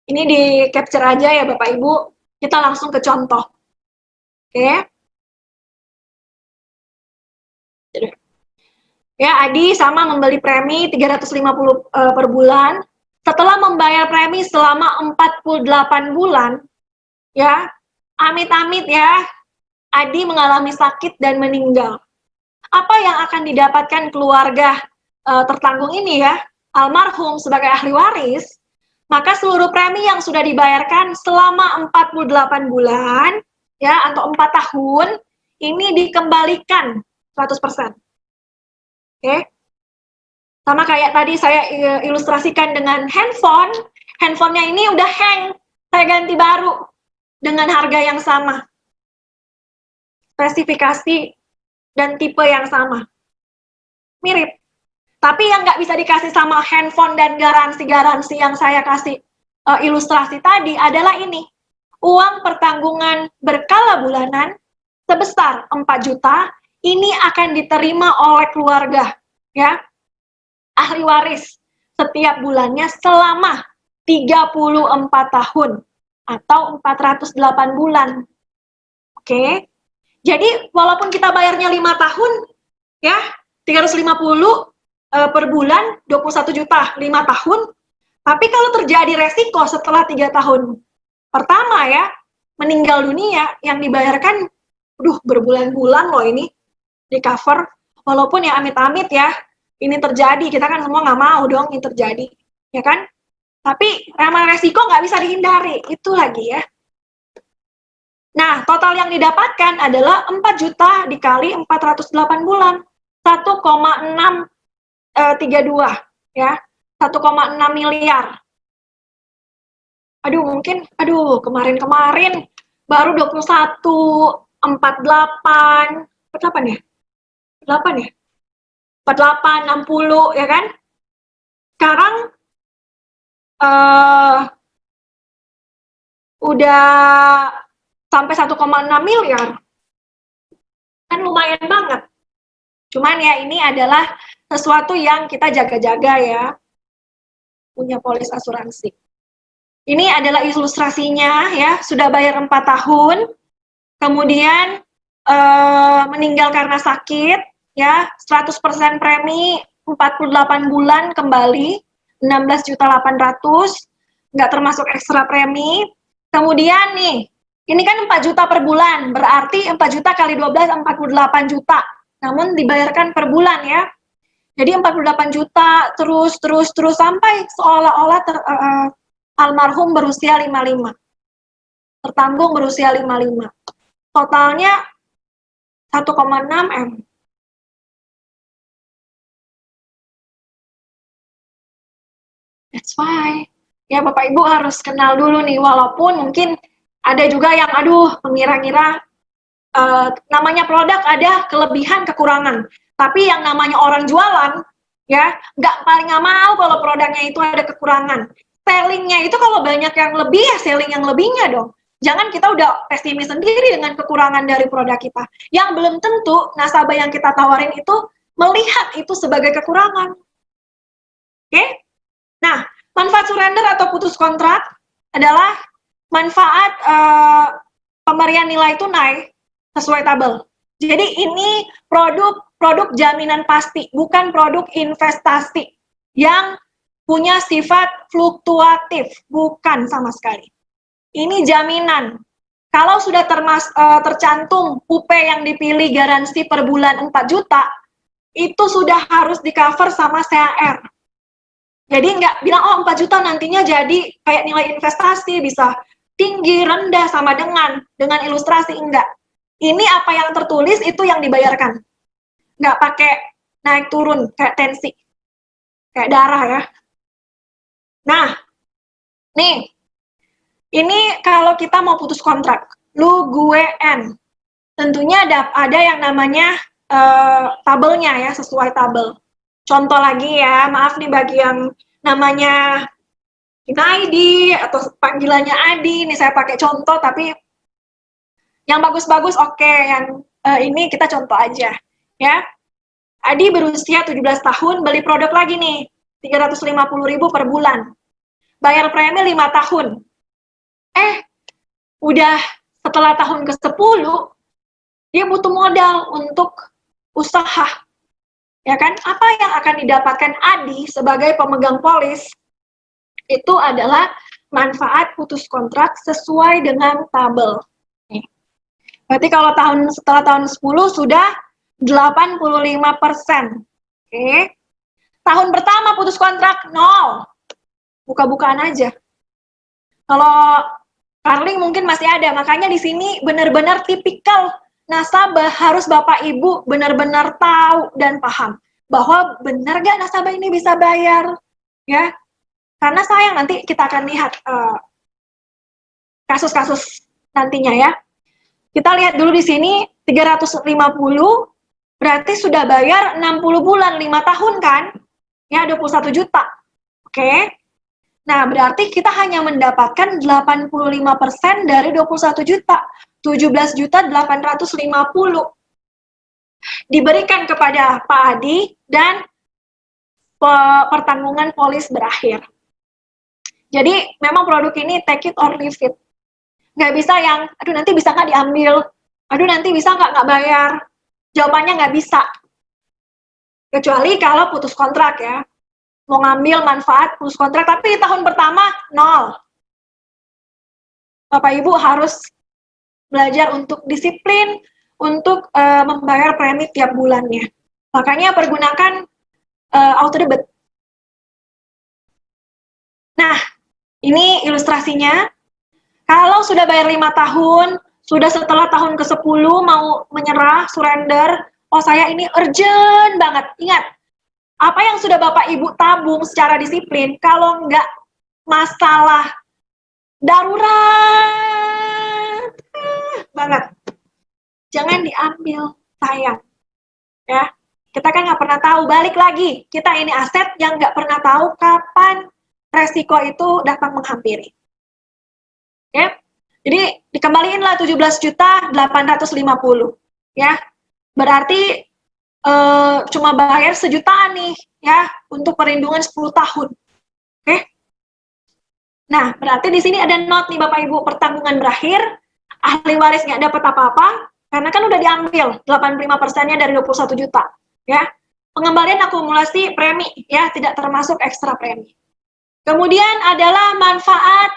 Speaker 2: Ini di capture aja ya Bapak Ibu. Kita langsung ke contoh. Oke. Ya, Adi sama membeli premi 350 per bulan. Setelah membayar premi selama 48 bulan, ya, amit-amit ya, Adi mengalami sakit dan meninggal. Apa yang akan didapatkan keluarga tertanggung ini ya, almarhum sebagai ahli waris, maka seluruh premi yang sudah dibayarkan selama 48 bulan, ya, atau 4 tahun, ini dikembalikan 100%. Oke? Sama kayak tadi saya ilustrasikan dengan handphone, handphonenya ini udah hang, saya ganti baru dengan harga yang sama, spesifikasi dan tipe yang sama, mirip. Tapi yang nggak bisa dikasih sama handphone dan garansi-garansi yang saya kasih ilustrasi tadi adalah ini, uang pertanggungan berkala bulanan sebesar 4 juta, ini akan diterima oleh keluarga, ya, ahli waris setiap bulannya selama 34 tahun atau 408 bulan. Oke. Jadi walaupun kita bayarnya 5 tahun ya, 350 per bulan 21 juta 5 tahun, tapi kalau terjadi resiko setelah 3 tahun pertama ya, meninggal dunia, yang dibayarkan berbulan-bulan loh ini di cover, walaupun ya amit-amit ya ini terjadi, kita kan semua nggak mau dong ini terjadi, ya kan? Tapi ramah resiko nggak bisa dihindari, itu lagi ya. Nah, total yang didapatkan adalah 4 juta dikali 408 bulan, 1,632 ya, 1,6 miliar. Kemarin baru 21, 48, 48 ya? 8 ya? 48, 60 ya kan? Sekarang udah sampai 1,6 miliar. Kan lumayan banget. Cuman ya ini adalah sesuatu yang kita jaga-jaga ya. Punya polis asuransi. Ini adalah ilustrasinya ya, sudah bayar 4 tahun, kemudian meninggal karena sakit, ya, 100% premi, 48 bulan kembali, 16.800.000, nggak termasuk ekstra premi. Kemudian nih, ini kan 4 juta per bulan, berarti 4 juta kali 12, 48 juta. Namun dibayarkan per bulan ya. Jadi 48 juta terus sampai seolah-olah almarhum berusia 55. Tertanggung berusia 55. Totalnya 1,6 M. That's why. Ya Bapak Ibu harus kenal dulu nih, walaupun mungkin ada juga yang mengira-ngira namanya produk ada kelebihan kekurangan. Tapi yang namanya orang jualan, ya paling nggak mau kalau produknya itu ada kekurangan. Sellingnya itu kalau banyak yang lebih ya selling yang lebihnya dong. Jangan kita udah pesimis sendiri dengan kekurangan dari produk kita. Yang belum tentu nasabah yang kita tawarin itu melihat itu sebagai kekurangan. Oke? Nah, manfaat surrender atau putus kontrak adalah manfaat pemberian nilai tunai sesuai tabel. Jadi ini produk jaminan pasti, bukan produk investasi yang punya sifat fluktuatif, bukan sama sekali. Ini jaminan. Kalau sudah tercantum UP yang dipilih garansi per bulan 4 juta, itu sudah harus di-cover sama CAR. Jadi nggak bilang, 4 juta nantinya jadi kayak nilai investasi, bisa tinggi, rendah, sama dengan ilustrasi, enggak. Ini apa yang tertulis, itu yang dibayarkan. Nggak pakai naik turun, kayak tensi. Kayak darah ya. Nah, nih, ini kalau kita mau putus kontrak, lu, gue, N. Tentunya ada yang namanya tabelnya ya, sesuai tabel. Contoh lagi ya, maaf nih bagi yang namanya Adi atau panggilannya Adi, nih saya pakai contoh, tapi yang bagus-bagus oke, yang ini kita contoh aja ya. Adi berusia 17 tahun, beli produk lagi nih, 350.000 per bulan. Bayar premi 5 tahun. Udah setelah tahun ke-10, dia butuh modal untuk usaha. Ya kan? Apa yang akan didapatkan Adi sebagai pemegang polis itu adalah manfaat putus kontrak sesuai dengan tabel. Nih. Berarti kalau setelah tahun 10 sudah 85%. Oke. Tahun pertama putus kontrak 0. Buka-bukaan aja. Kalau Carling mungkin masih ada, makanya di sini benar-benar tipikal nasabah harus Bapak Ibu benar-benar tahu dan paham bahwa benar gak nasabah ini bisa bayar, ya. Karena sayang nanti kita akan lihat kasus-kasus nantinya ya. Kita lihat dulu di sini 350 berarti sudah bayar 60 bulan 5 tahun kan? Ya 21 juta. Oke. Nah, berarti kita hanya mendapatkan 85% dari 21 juta. 17 juta 850 diberikan kepada Pak Adi dan pertanggungan polis berakhir. Jadi memang produk ini take it or leave it. Nggak bisa yang, aduh nanti bisa nggak diambil, aduh nanti bisa nggak bayar. Jawabannya nggak bisa. Kecuali kalau putus kontrak ya. Mau ngambil manfaat putus kontrak, tapi di tahun pertama, 0. Bapak Ibu harus belajar untuk disiplin, untuk membayar premi tiap bulannya. Makanya pergunakan auto debit. Nah, ini ilustrasinya. Kalau sudah bayar 5 tahun, sudah setelah tahun ke-10 mau menyerah, surrender, oh saya ini urgent banget. Ingat, apa yang sudah Bapak Ibu tabung secara disiplin, kalau nggak masalah darurat banget, jangan diambil, sayang. Ya, kita kan nggak pernah tahu, balik lagi, kita ini aset yang nggak pernah tahu kapan resiko itu datang menghampiri. Ya, jadi dikembaliinlah 17.850 ya. Berarti cuma bayar sejutaan nih ya untuk perlindungan 10 tahun. Oke. Nah, berarti di sini ada note nih Bapak Ibu, pertanggungan berakhir, ahli waris nggak dapat apa-apa karena kan udah diambil 85%-nya dari 21 juta ya. Pengembalian akumulasi premi ya, tidak termasuk ekstra premi. Kemudian adalah manfaat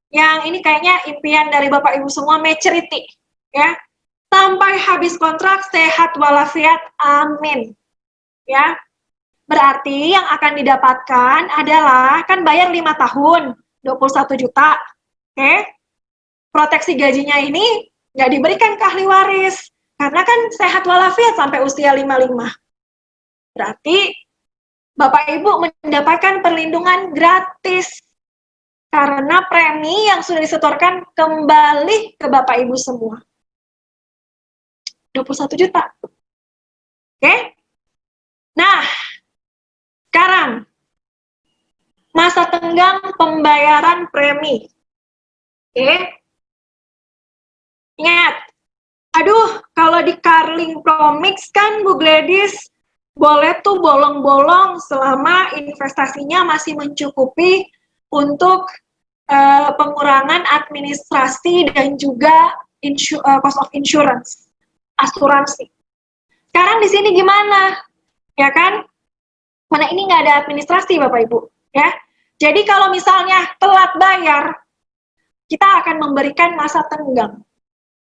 Speaker 2: yang ini kayaknya impian dari Bapak Ibu semua, maturity ya. Sampai habis kontrak sehat walafiat, amin. Ya. Berarti yang akan didapatkan adalah kan bayar 5 tahun, 21 juta. Oke. Proteksi gajinya ini nggak diberikan ke ahli waris karena kan sehat walafiat sampai usia 55. Berarti Bapak Ibu mendapatkan perlindungan gratis karena premi yang sudah disetorkan kembali ke Bapak Ibu semua. 21 juta. Oke? Nah, sekarang masa tenggang pembayaran premi. Oke? Ingat, aduh, kalau di Carling Promix kan Bu Gladys boleh tuh bolong-bolong selama investasinya masih mencukupi untuk pengurangan administrasi dan juga cost of insurance. Asuransi. Sekarang di sini gimana? Ya kan? Mana ini nggak ada administrasi Bapak Ibu, ya. Jadi kalau misalnya telat bayar, kita akan memberikan masa tenggang.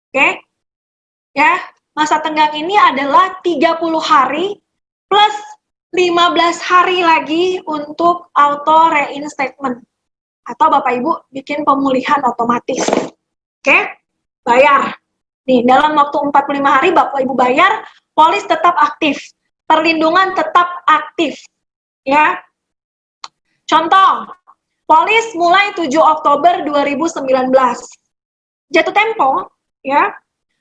Speaker 2: Oke? Ya, masa tenggang ini adalah 30 hari plus 15 hari lagi untuk auto reinstatement. Atau Bapak Ibu bikin pemulihan otomatis. Oke? Bayar. Nih, dalam waktu 45 hari Bapak Ibu bayar, polis tetap aktif, perlindungan tetap aktif. Ya. Contoh, polis mulai 7 Oktober 2019. Jatuh tempo, ya.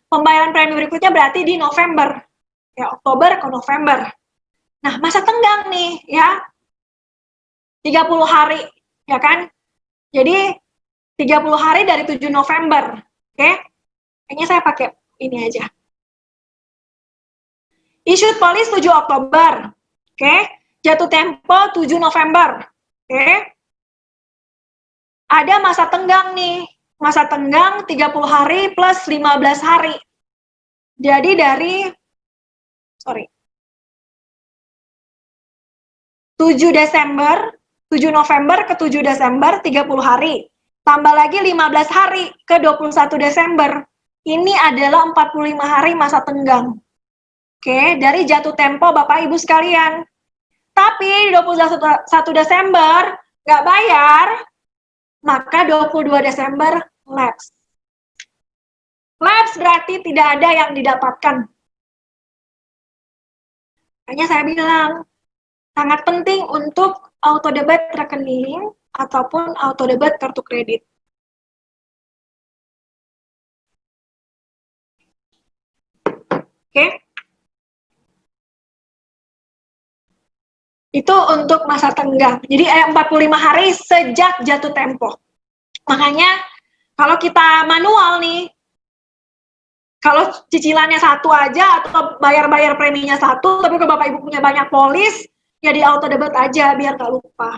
Speaker 2: Pembayaran premi berikutnya berarti di November. Ya, Oktober ke November. Nah, masa tenggang nih, ya. 30 hari, ya kan? Jadi 30 hari dari 7 November. Oke? Kayaknya saya pakai ini aja. Issued polis 7 Oktober. Oke. Jatuh tempo 7 November. Oke. Ada masa tenggang nih. Masa tenggang 30 hari plus 15 hari. Jadi dari 7 Desember, 7 November ke 7 Desember 30 hari. Tambah lagi 15 hari ke 21 Desember. Ini adalah 45 hari masa tenggang. Oke, dari jatuh tempo Bapak Ibu sekalian. Tapi 21 Desember nggak bayar, maka 22 Desember lapse. Lapse berarti tidak ada yang didapatkan. Makanya saya bilang, sangat penting untuk auto debit rekening ataupun auto debit kartu kredit. Oke? Itu untuk masa tenggang. Jadi 45 hari sejak jatuh tempo. Makanya kalau kita manual nih, kalau cicilannya satu aja atau bayar-bayar preminya satu, tapi kalau Bapak Ibu punya banyak polis, ya di auto debit aja biar nggak lupa.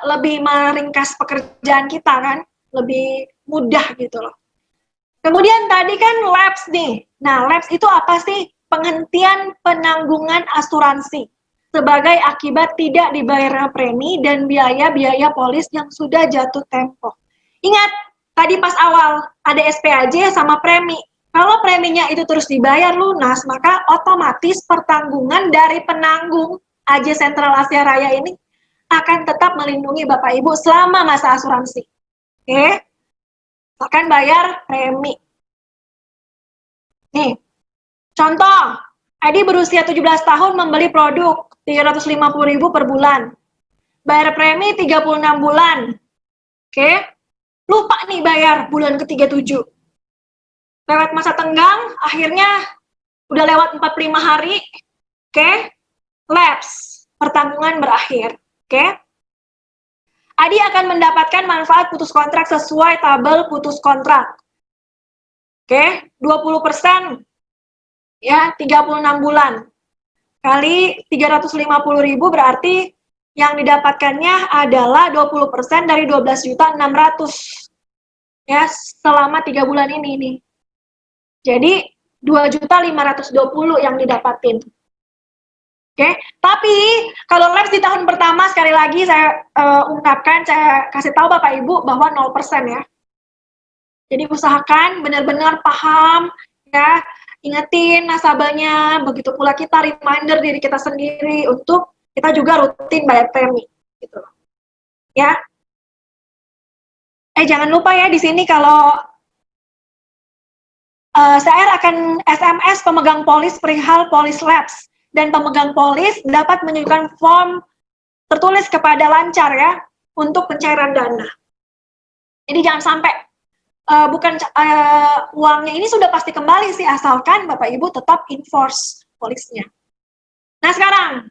Speaker 2: Lebih meringkas pekerjaan kita kan, lebih mudah gitu loh. Kemudian tadi kan lapse nih. Nah, lapse itu apa sih? Penghentian penanggungan asuransi sebagai akibat tidak dibayarnya premi dan biaya-biaya polis yang sudah jatuh tempo. Ingat, tadi pas awal ada SPAJ sama premi. Kalau preminya itu terus dibayar lunas, maka otomatis pertanggungan dari penanggung AJ Sentral Asia Raya ini akan tetap melindungi Bapak Ibu selama masa asuransi. Oke? Akan bayar premi. Nih, contoh, Adi berusia 17 tahun membeli produk 350.000 per bulan. Bayar premi 36 bulan. Oke? Lupa nih bayar bulan ke-37. Lewat masa tenggang, akhirnya udah lewat 45 hari. Oke? Lapse. Pertanggungan berakhir. Oke? Adi akan mendapatkan manfaat putus kontrak sesuai tabel putus kontrak. Oke? 20%. Ya, 36 bulan. Kali 350.000 berarti yang didapatkannya adalah 20% dari 12.600.000. Ya, selama 3 bulan ini nih. Jadi 2.520.000 yang didapatin. Oke, tapi kalau lapse di tahun pertama sekali lagi saya ungkapkan, saya kasih tahu Bapak Ibu bahwa 0% ya. Jadi usahakan benar-benar paham ya, ingetin nasabahnya, begitu pula kita reminder diri kita sendiri untuk kita juga rutin bayar premi gitu. Ya. Jangan lupa ya di sini kalau saya akan SMS pemegang polis perihal polis lapse dan pemegang polis dapat menunjukkan form tertulis kepada lancar ya untuk pencairan dana. Jadi jangan sampai uangnya ini sudah pasti kembali sih asalkan Bapak Ibu tetap enforce polisnya. Nah sekarang,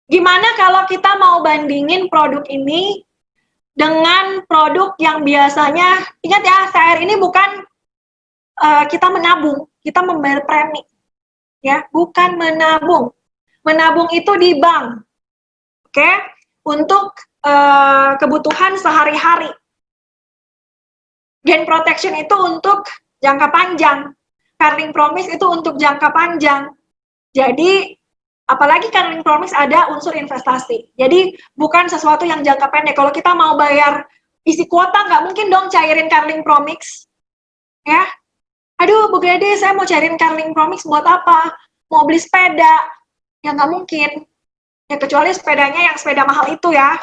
Speaker 2: gimana kalau kita mau bandingin produk ini dengan produk yang biasanya, ingat ya, CR ini bukan kita menabung, kita membayar premi, ya, bukan menabung. Menabung itu di bank, oke, untuk kebutuhan sehari-hari. Gain protection itu untuk jangka panjang, Carling Promise itu untuk jangka panjang. Jadi, apalagi Carling Promise ada unsur investasi. Jadi, bukan sesuatu yang jangka pendek. Kalau kita mau bayar isi kuota, nggak mungkin dong cairin Carling Promise, ya. Aduh, Bu Gede, saya mau cariin Carling Promise buat apa? Mau beli sepeda? Ya nggak mungkin. Ya kecuali sepedanya yang sepeda mahal itu ya.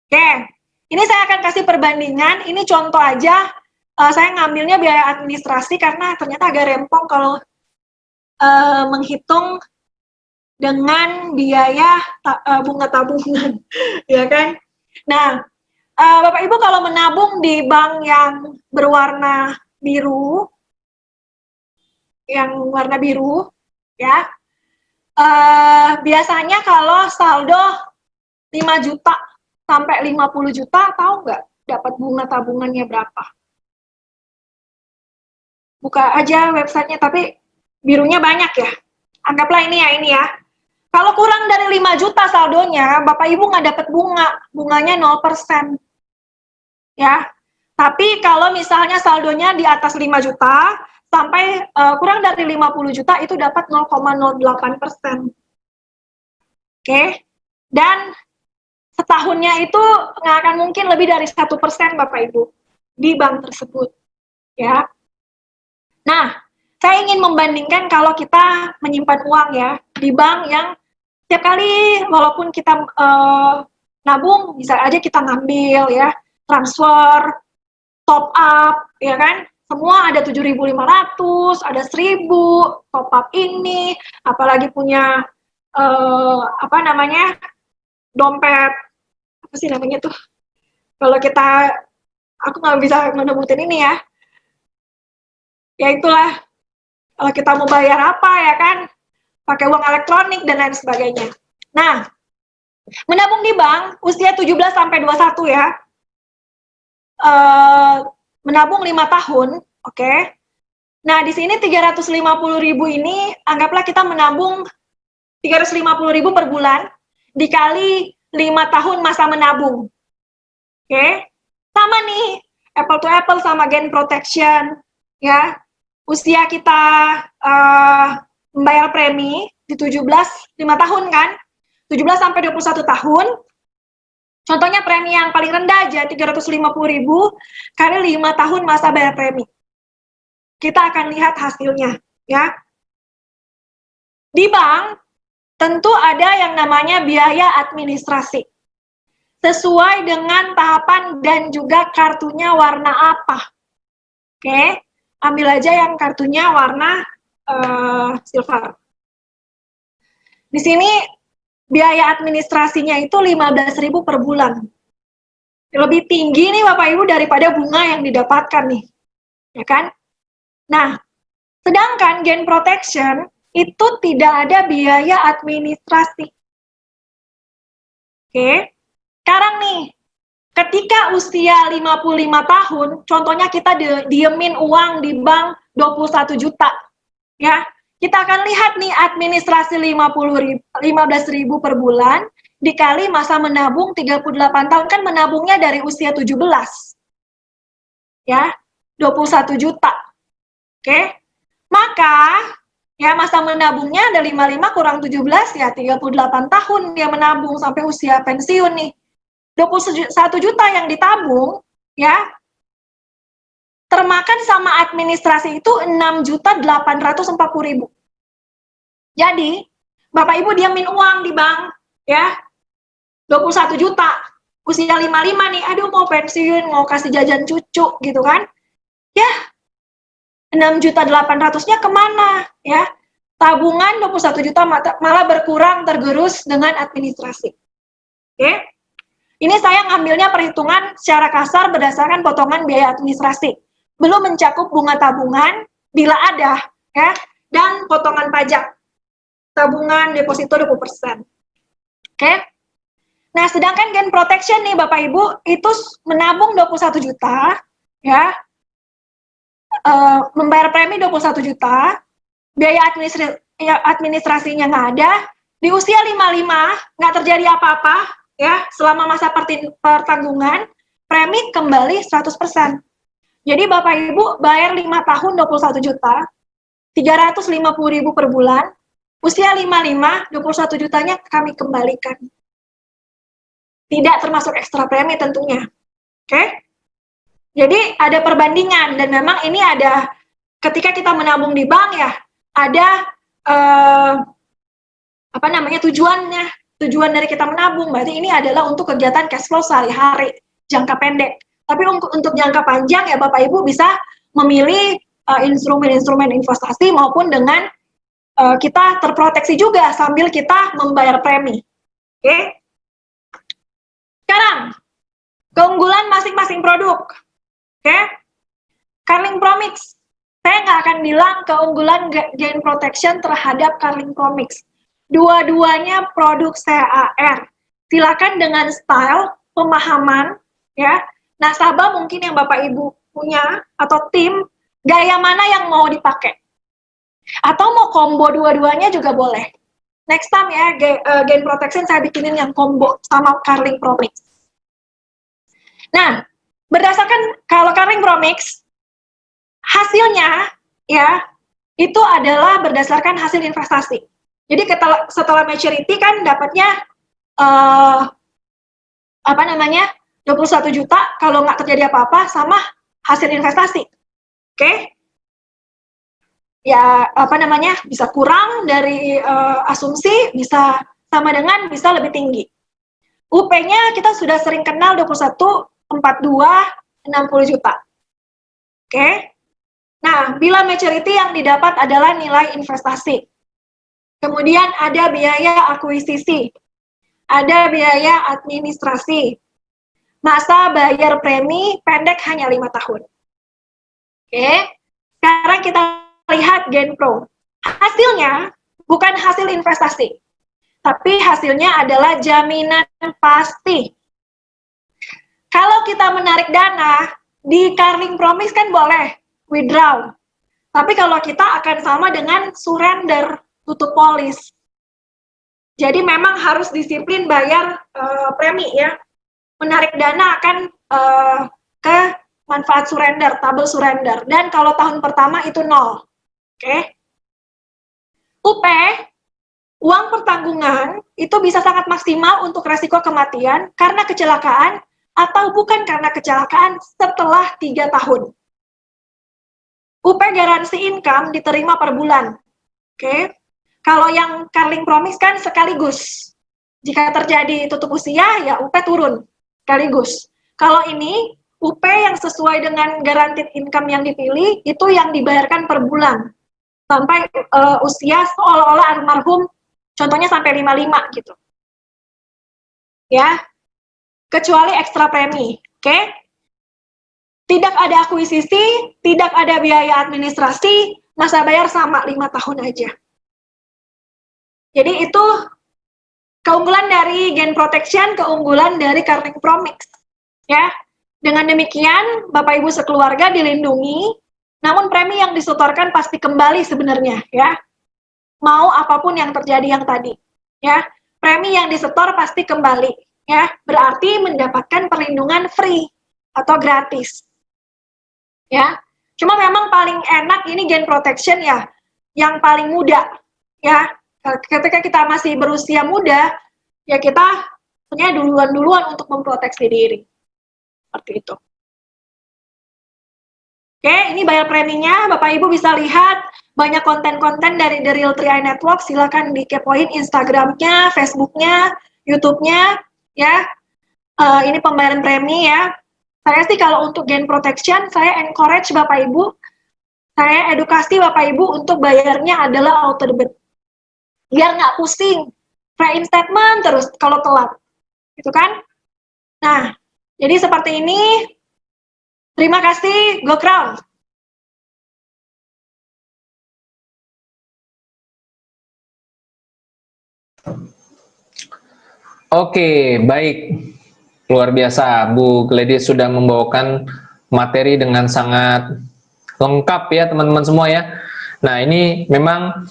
Speaker 2: Oke, ini saya akan kasih perbandingan. Ini contoh aja. Saya ngambilnya biaya administrasi karena ternyata agak rempong kalau menghitung dengan biaya bunga tabungan, ya kan? Nah, Bapak Ibu kalau menabung di bank yang berwarna biru, ya, biasanya kalau saldo 5 juta sampai 50 juta, tahu nggak dapat bunga tabungannya berapa? Buka aja websitenya, tapi birunya banyak ya. Anggaplah ini ya. Kalau kurang dari 5 juta saldonya, Bapak Ibu nggak dapat bunganya 0%. Ya, tapi kalau misalnya saldonya di atas 5 juta sampai kurang dari 50 juta itu dapat 0,08%. Oke, dan setahunnya itu nggak akan mungkin lebih dari 1% Bapak Ibu di bank tersebut, ya. Nah, saya ingin membandingkan kalau kita menyimpan uang ya di bank yang setiap kali walaupun kita nabung bisa aja kita ngambil ya, transfer, top up, ya kan? Semua ada 7.500, ada 1.000, top up ini, apalagi punya apa namanya, dompet, apa sih namanya tuh? Kalau kita, aku nggak bisa menemutin ini ya itulah, kalau kita mau bayar apa ya kan, pakai uang elektronik dan lain sebagainya. Nah, menabung di bank usia 17 sampai 21 ya, menabung 5 tahun, oke. Nah, di sini 350.000 ini, anggaplah kita menabung 350.000 per bulan, dikali 5 tahun masa menabung. Oke, sama nih, apple to apple sama gain protection, ya. Usia kita membayar premi di 17, 5 tahun kan, 17 sampai 21 tahun, contohnya premi yang paling rendah aja 350.000 kali 5 tahun masa bayar premi. Kita akan lihat hasilnya, ya. Di bank tentu ada yang namanya biaya administrasi. Sesuai dengan tahapan dan juga kartunya warna apa. Oke, ambil aja yang kartunya warna silver. Di sini biaya administrasinya itu 15.000 per bulan. Lebih tinggi nih Bapak Ibu daripada bunga yang didapatkan nih. Ya kan? Nah, sedangkan gain protection itu tidak ada biaya administrasi. Oke. Sekarang nih, ketika usia 55 tahun, contohnya kita diemin uang di bank 21 juta. Ya, kita akan lihat nih administrasi 15.000 per bulan dikali masa menabung 38 tahun, kan menabungnya dari usia 17. Ya, 21 juta. Oke. Maka ya masa menabungnya ada 55 kurang 17 ya 38 tahun dia menabung sampai usia pensiun nih. 21 juta yang ditabung ya termakan sama administrasi itu 6.840.000. Jadi Bapak Ibu diamin uang di bank ya 21 juta usia 55 nih, aduh mau pensiun, mau kasih jajan cucu gitu kan. Ya 6.800.000-nya kemana ya? Tabungan 21 juta malah berkurang tergerus dengan administrasi. Oke. Ini saya ngambilnya perhitungan secara kasar berdasarkan potongan biaya administrasi. Belum mencakup bunga tabungan bila ada ya dan potongan pajak. Tabungan deposito 20%. Oke. Nah, sedangkan gain protection nih Bapak Ibu itu menabung 21 juta ya. Membayar premi 21 juta, biaya administrasinya nggak ada, di usia 55 nggak terjadi apa-apa, ya selama masa pertanggungan, premi kembali 100%. Jadi Bapak Ibu bayar 5 tahun 21 juta, 350.000 per bulan, usia 55, 21 jutanya kami kembalikan. Tidak termasuk ekstra premi tentunya. Oke? Jadi ada perbandingan dan memang ini ada ketika kita menabung di bank ya ada apa namanya tujuan dari kita menabung, berarti ini adalah untuk kegiatan cash flow sehari-hari jangka pendek. Tapi untuk jangka panjang ya Bapak Ibu bisa memilih instrumen-instrumen investasi maupun dengan kita terproteksi juga sambil kita membayar premi. Oke? Sekarang keunggulan masing-masing produk. Oke, Carling Promix. Saya nggak akan bilang keunggulan gain protection terhadap Carling Promix. Dua-duanya produk CAR. Silakan dengan style, pemahaman, ya. Nasabah mungkin yang Bapak Ibu punya atau tim, gaya mana yang mau dipakai. Atau mau combo dua-duanya juga boleh. Next time ya, gain protection saya bikinin yang combo sama Carling Promix. Nah, berdasarkan kalau Carling Promix, hasilnya ya itu adalah berdasarkan hasil investasi. Jadi setelah maturity kan dapatnya 21 juta kalau nggak terjadi apa-apa sama hasil investasi. Oke? Ya bisa kurang dari asumsi, bisa sama dengan, bisa lebih tinggi. UP-nya kita sudah sering kenal 21, 42, 60 juta. Oke? Nah, bila maturity yang didapat adalah nilai investasi. Kemudian ada biaya akuisisi, ada biaya administrasi. Masa bayar premi pendek hanya 5 tahun. Oke? Sekarang kita lihat Genpro. Hasilnya bukan hasil investasi, tapi hasilnya adalah jaminan pasti. Kalau kita menarik dana, di Carling Promise kan boleh withdraw. Tapi kalau kita akan sama dengan surrender, tutup polis. Jadi memang harus disiplin bayar premi ya. Menarik dana akan ke manfaat surrender, tabel surrender. Dan kalau tahun pertama itu 0. Oke. UP, uang pertanggungan itu bisa sangat maksimal untuk resiko kematian karena kecelakaan atau bukan karena kecelakaan setelah 3 tahun. UP garansi income diterima per bulan. Oke. Kalau yang Carling Promise kan sekaligus. Jika terjadi tutup usia, ya UP turun sekaligus. Kalau ini, UP yang sesuai dengan guaranteed income yang dipilih, itu yang dibayarkan per bulan. Sampai usia seolah-olah almarhum, contohnya sampai 55 gitu. Ya, kecuali ekstra premi. Oke? Tidak ada akuisisi, tidak ada biaya administrasi, masa bayar sama 5 tahun aja. Jadi itu keunggulan dari Gen Protection, keunggulan dari Carling Promise. Ya, dengan demikian Bapak Ibu sekeluarga dilindungi, namun premi yang disetorkan pasti kembali sebenarnya, ya. Mau apapun yang terjadi yang tadi, ya. Premi yang disetor pasti kembali, ya. Berarti mendapatkan perlindungan free atau gratis. Ya. Cuma memang paling enak ini Gen Protection ya, yang paling muda, ya. Ketika kita masih berusia muda, ya kita punya duluan untuk memproteksi diri. Seperti itu. Oke, ini bayar preminya. Bapak Ibu bisa lihat banyak konten-konten dari The Real 3i Network. Silakan dikepoin Instagramnya, Facebooknya, YouTube-nya. Ya, ini pembayaran premi ya. Saya sih kalau untuk Gen Protection, saya encourage Bapak Ibu, saya edukasi Bapak Ibu untuk bayarnya adalah auto debit. Biar nggak pusing, reinstatement terus kalau telat, gitu kan? Nah, jadi seperti ini. Terima kasih, Go Crown.
Speaker 1: Oke, baik. Luar biasa, Bu Gladys sudah membawakan materi dengan sangat lengkap ya teman-teman semua ya. Nah ini memang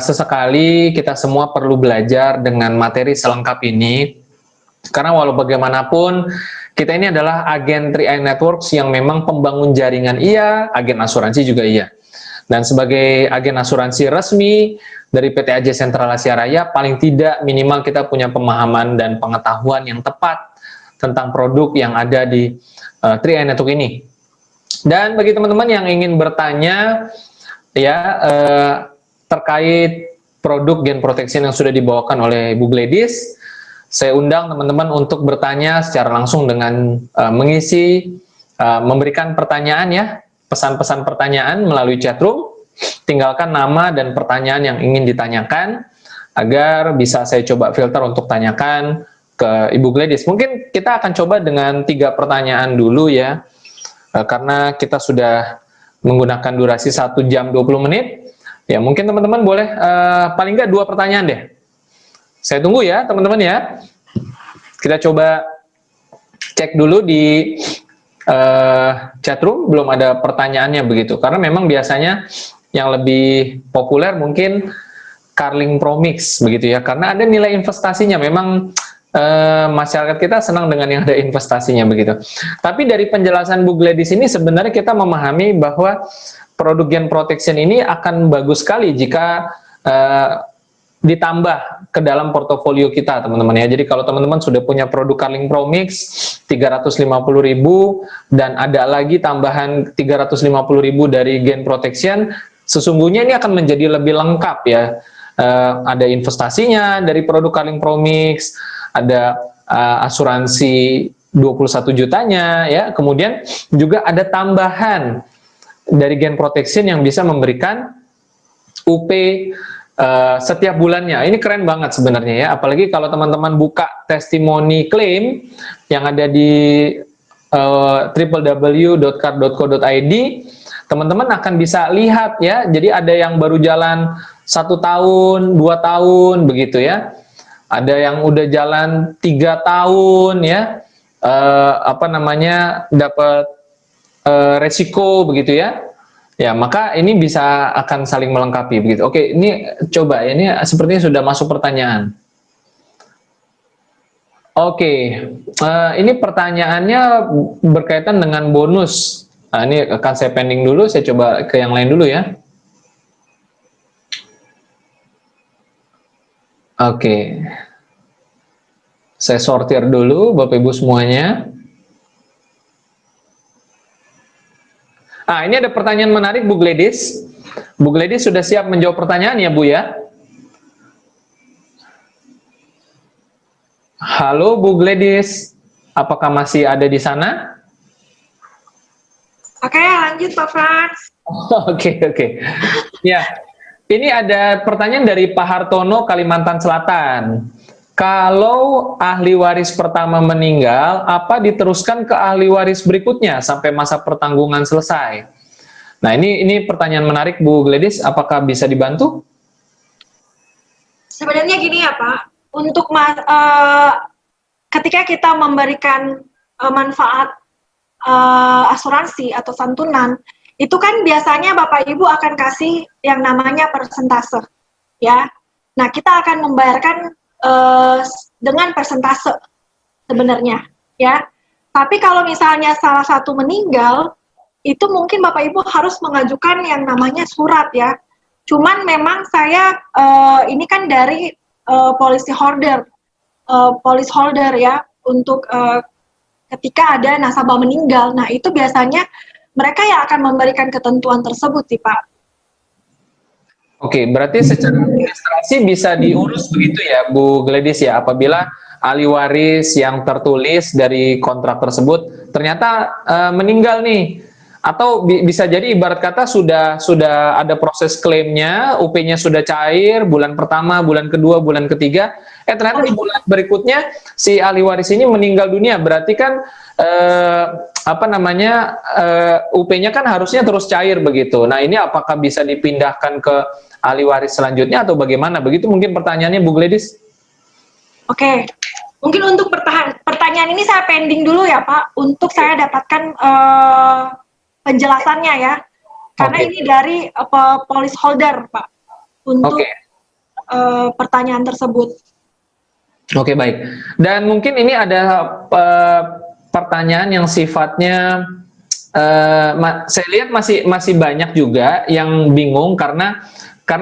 Speaker 1: sesekali kita semua perlu belajar dengan materi selengkap ini, karena walau bagaimanapun kita ini adalah agen 3i Networks yang memang pembangun jaringan iya, agen asuransi juga iya. Dan sebagai agen asuransi resmi dari PT AJ Sentral Asia Raya, paling tidak minimal kita punya pemahaman dan pengetahuan yang tepat tentang produk yang ada di 3i Network ini. Dan bagi teman-teman yang ingin bertanya ya terkait produk Gen Protection yang sudah dibawakan oleh Bu Gladys, saya undang teman-teman untuk bertanya secara langsung dengan memberikan pertanyaan ya, pesan-pesan pertanyaan melalui chatroom. Tinggalkan nama dan pertanyaan yang ingin ditanyakan agar bisa saya coba filter untuk tanyakan ke Ibu Gladys. Mungkin kita akan coba dengan 3 pertanyaan dulu ya, karena kita sudah menggunakan durasi 1 jam 20 menit. Ya mungkin teman-teman boleh paling nggak 2 pertanyaan deh. Saya tunggu ya teman-teman ya. Kita coba cek dulu di chatroom, belum ada pertanyaannya begitu. Karena memang biasanya yang lebih populer mungkin Carling Promise begitu ya. Karena ada nilai investasinya. Memang masyarakat kita senang dengan yang ada investasinya begitu. Tapi dari penjelasan Bu Gladys ini sebenarnya kita memahami bahwa produk Gen Protection ini akan bagus sekali jika ditambah ke dalam portofolio kita, teman-teman ya. Jadi kalau teman-teman sudah punya produk Carling Pro Mix 350.000 dan ada lagi tambahan 350.000 dari Gain Protection, sesungguhnya ini akan menjadi lebih lengkap ya. Ada investasinya dari produk Carling Pro Mix, ada asuransi 21 jutanya ya. Kemudian juga ada tambahan dari Gain Protection yang bisa memberikan UP setiap bulannya. Ini keren banget sebenarnya ya, apalagi kalau teman-teman buka testimoni claim yang ada di www.card.co.id, teman-teman akan bisa lihat ya. Jadi ada yang baru jalan 1 tahun, 2 tahun begitu ya. Ada yang udah jalan 3 tahun ya. Dapat resiko begitu ya. Ya, maka ini bisa akan saling melengkapi begitu. Oke, ini coba ya, ini sepertinya sudah masuk pertanyaan. Oke, ini pertanyaannya berkaitan dengan bonus. Nah, ini akan saya pending dulu, saya coba ke yang lain dulu ya. Oke. Saya sortir dulu Bapak Ibu semuanya. Ini ada pertanyaan menarik Bu Gladys. Bu Gladys sudah siap menjawab pertanyaan ya Bu ya? Halo Bu Gladys, apakah masih ada di sana?
Speaker 2: Oke, lanjut Pak Frans.
Speaker 1: Oke. Ya, ini ada pertanyaan dari Pak Hartono, Kalimantan Selatan. Kalau ahli waris pertama meninggal, apa diteruskan ke ahli waris berikutnya sampai masa pertanggungan selesai? Nah, ini pertanyaan menarik Bu Gladys, apakah bisa dibantu?
Speaker 2: Sebenarnya gini ya Pak, untuk ketika kita memberikan manfaat asuransi atau santunan, itu kan biasanya Bapak Ibu akan kasih yang namanya persentase, ya. Nah, kita akan membayarkan dengan persentase sebenarnya, ya. Tapi kalau misalnya salah satu meninggal, itu mungkin Bapak Ibu harus mengajukan yang namanya surat, ya. Cuman memang saya ini kan dari policy holder ya, untuk ketika ada nasabah meninggal. Nah, itu biasanya mereka yang akan memberikan ketentuan tersebut sih, Pak.
Speaker 1: Oke, berarti secara administrasi bisa diurus begitu ya, Bu Gladys ya, apabila ahli waris yang tertulis dari kontrak tersebut ternyata meninggal nih, atau bisa jadi ibarat kata sudah ada proses klaimnya, UP-nya sudah cair, bulan pertama, bulan kedua, bulan ketiga, ternyata di bulan berikutnya si ahli waris ini meninggal dunia, berarti kan UP-nya kan harusnya terus cair begitu. Nah, ini apakah bisa dipindahkan ke ahli waris selanjutnya atau bagaimana? Begitu mungkin pertanyaannya Bu Gladys. Oke,
Speaker 2: mungkin untuk pertanyaan ini saya pending dulu ya Pak, untuk saya dapatkan penjelasannya ya, karena ini dari policy holder Pak, untuk pertanyaan tersebut.
Speaker 1: Oke, baik. Dan mungkin ini ada pertanyaan yang sifatnya saya lihat masih banyak juga yang bingung karena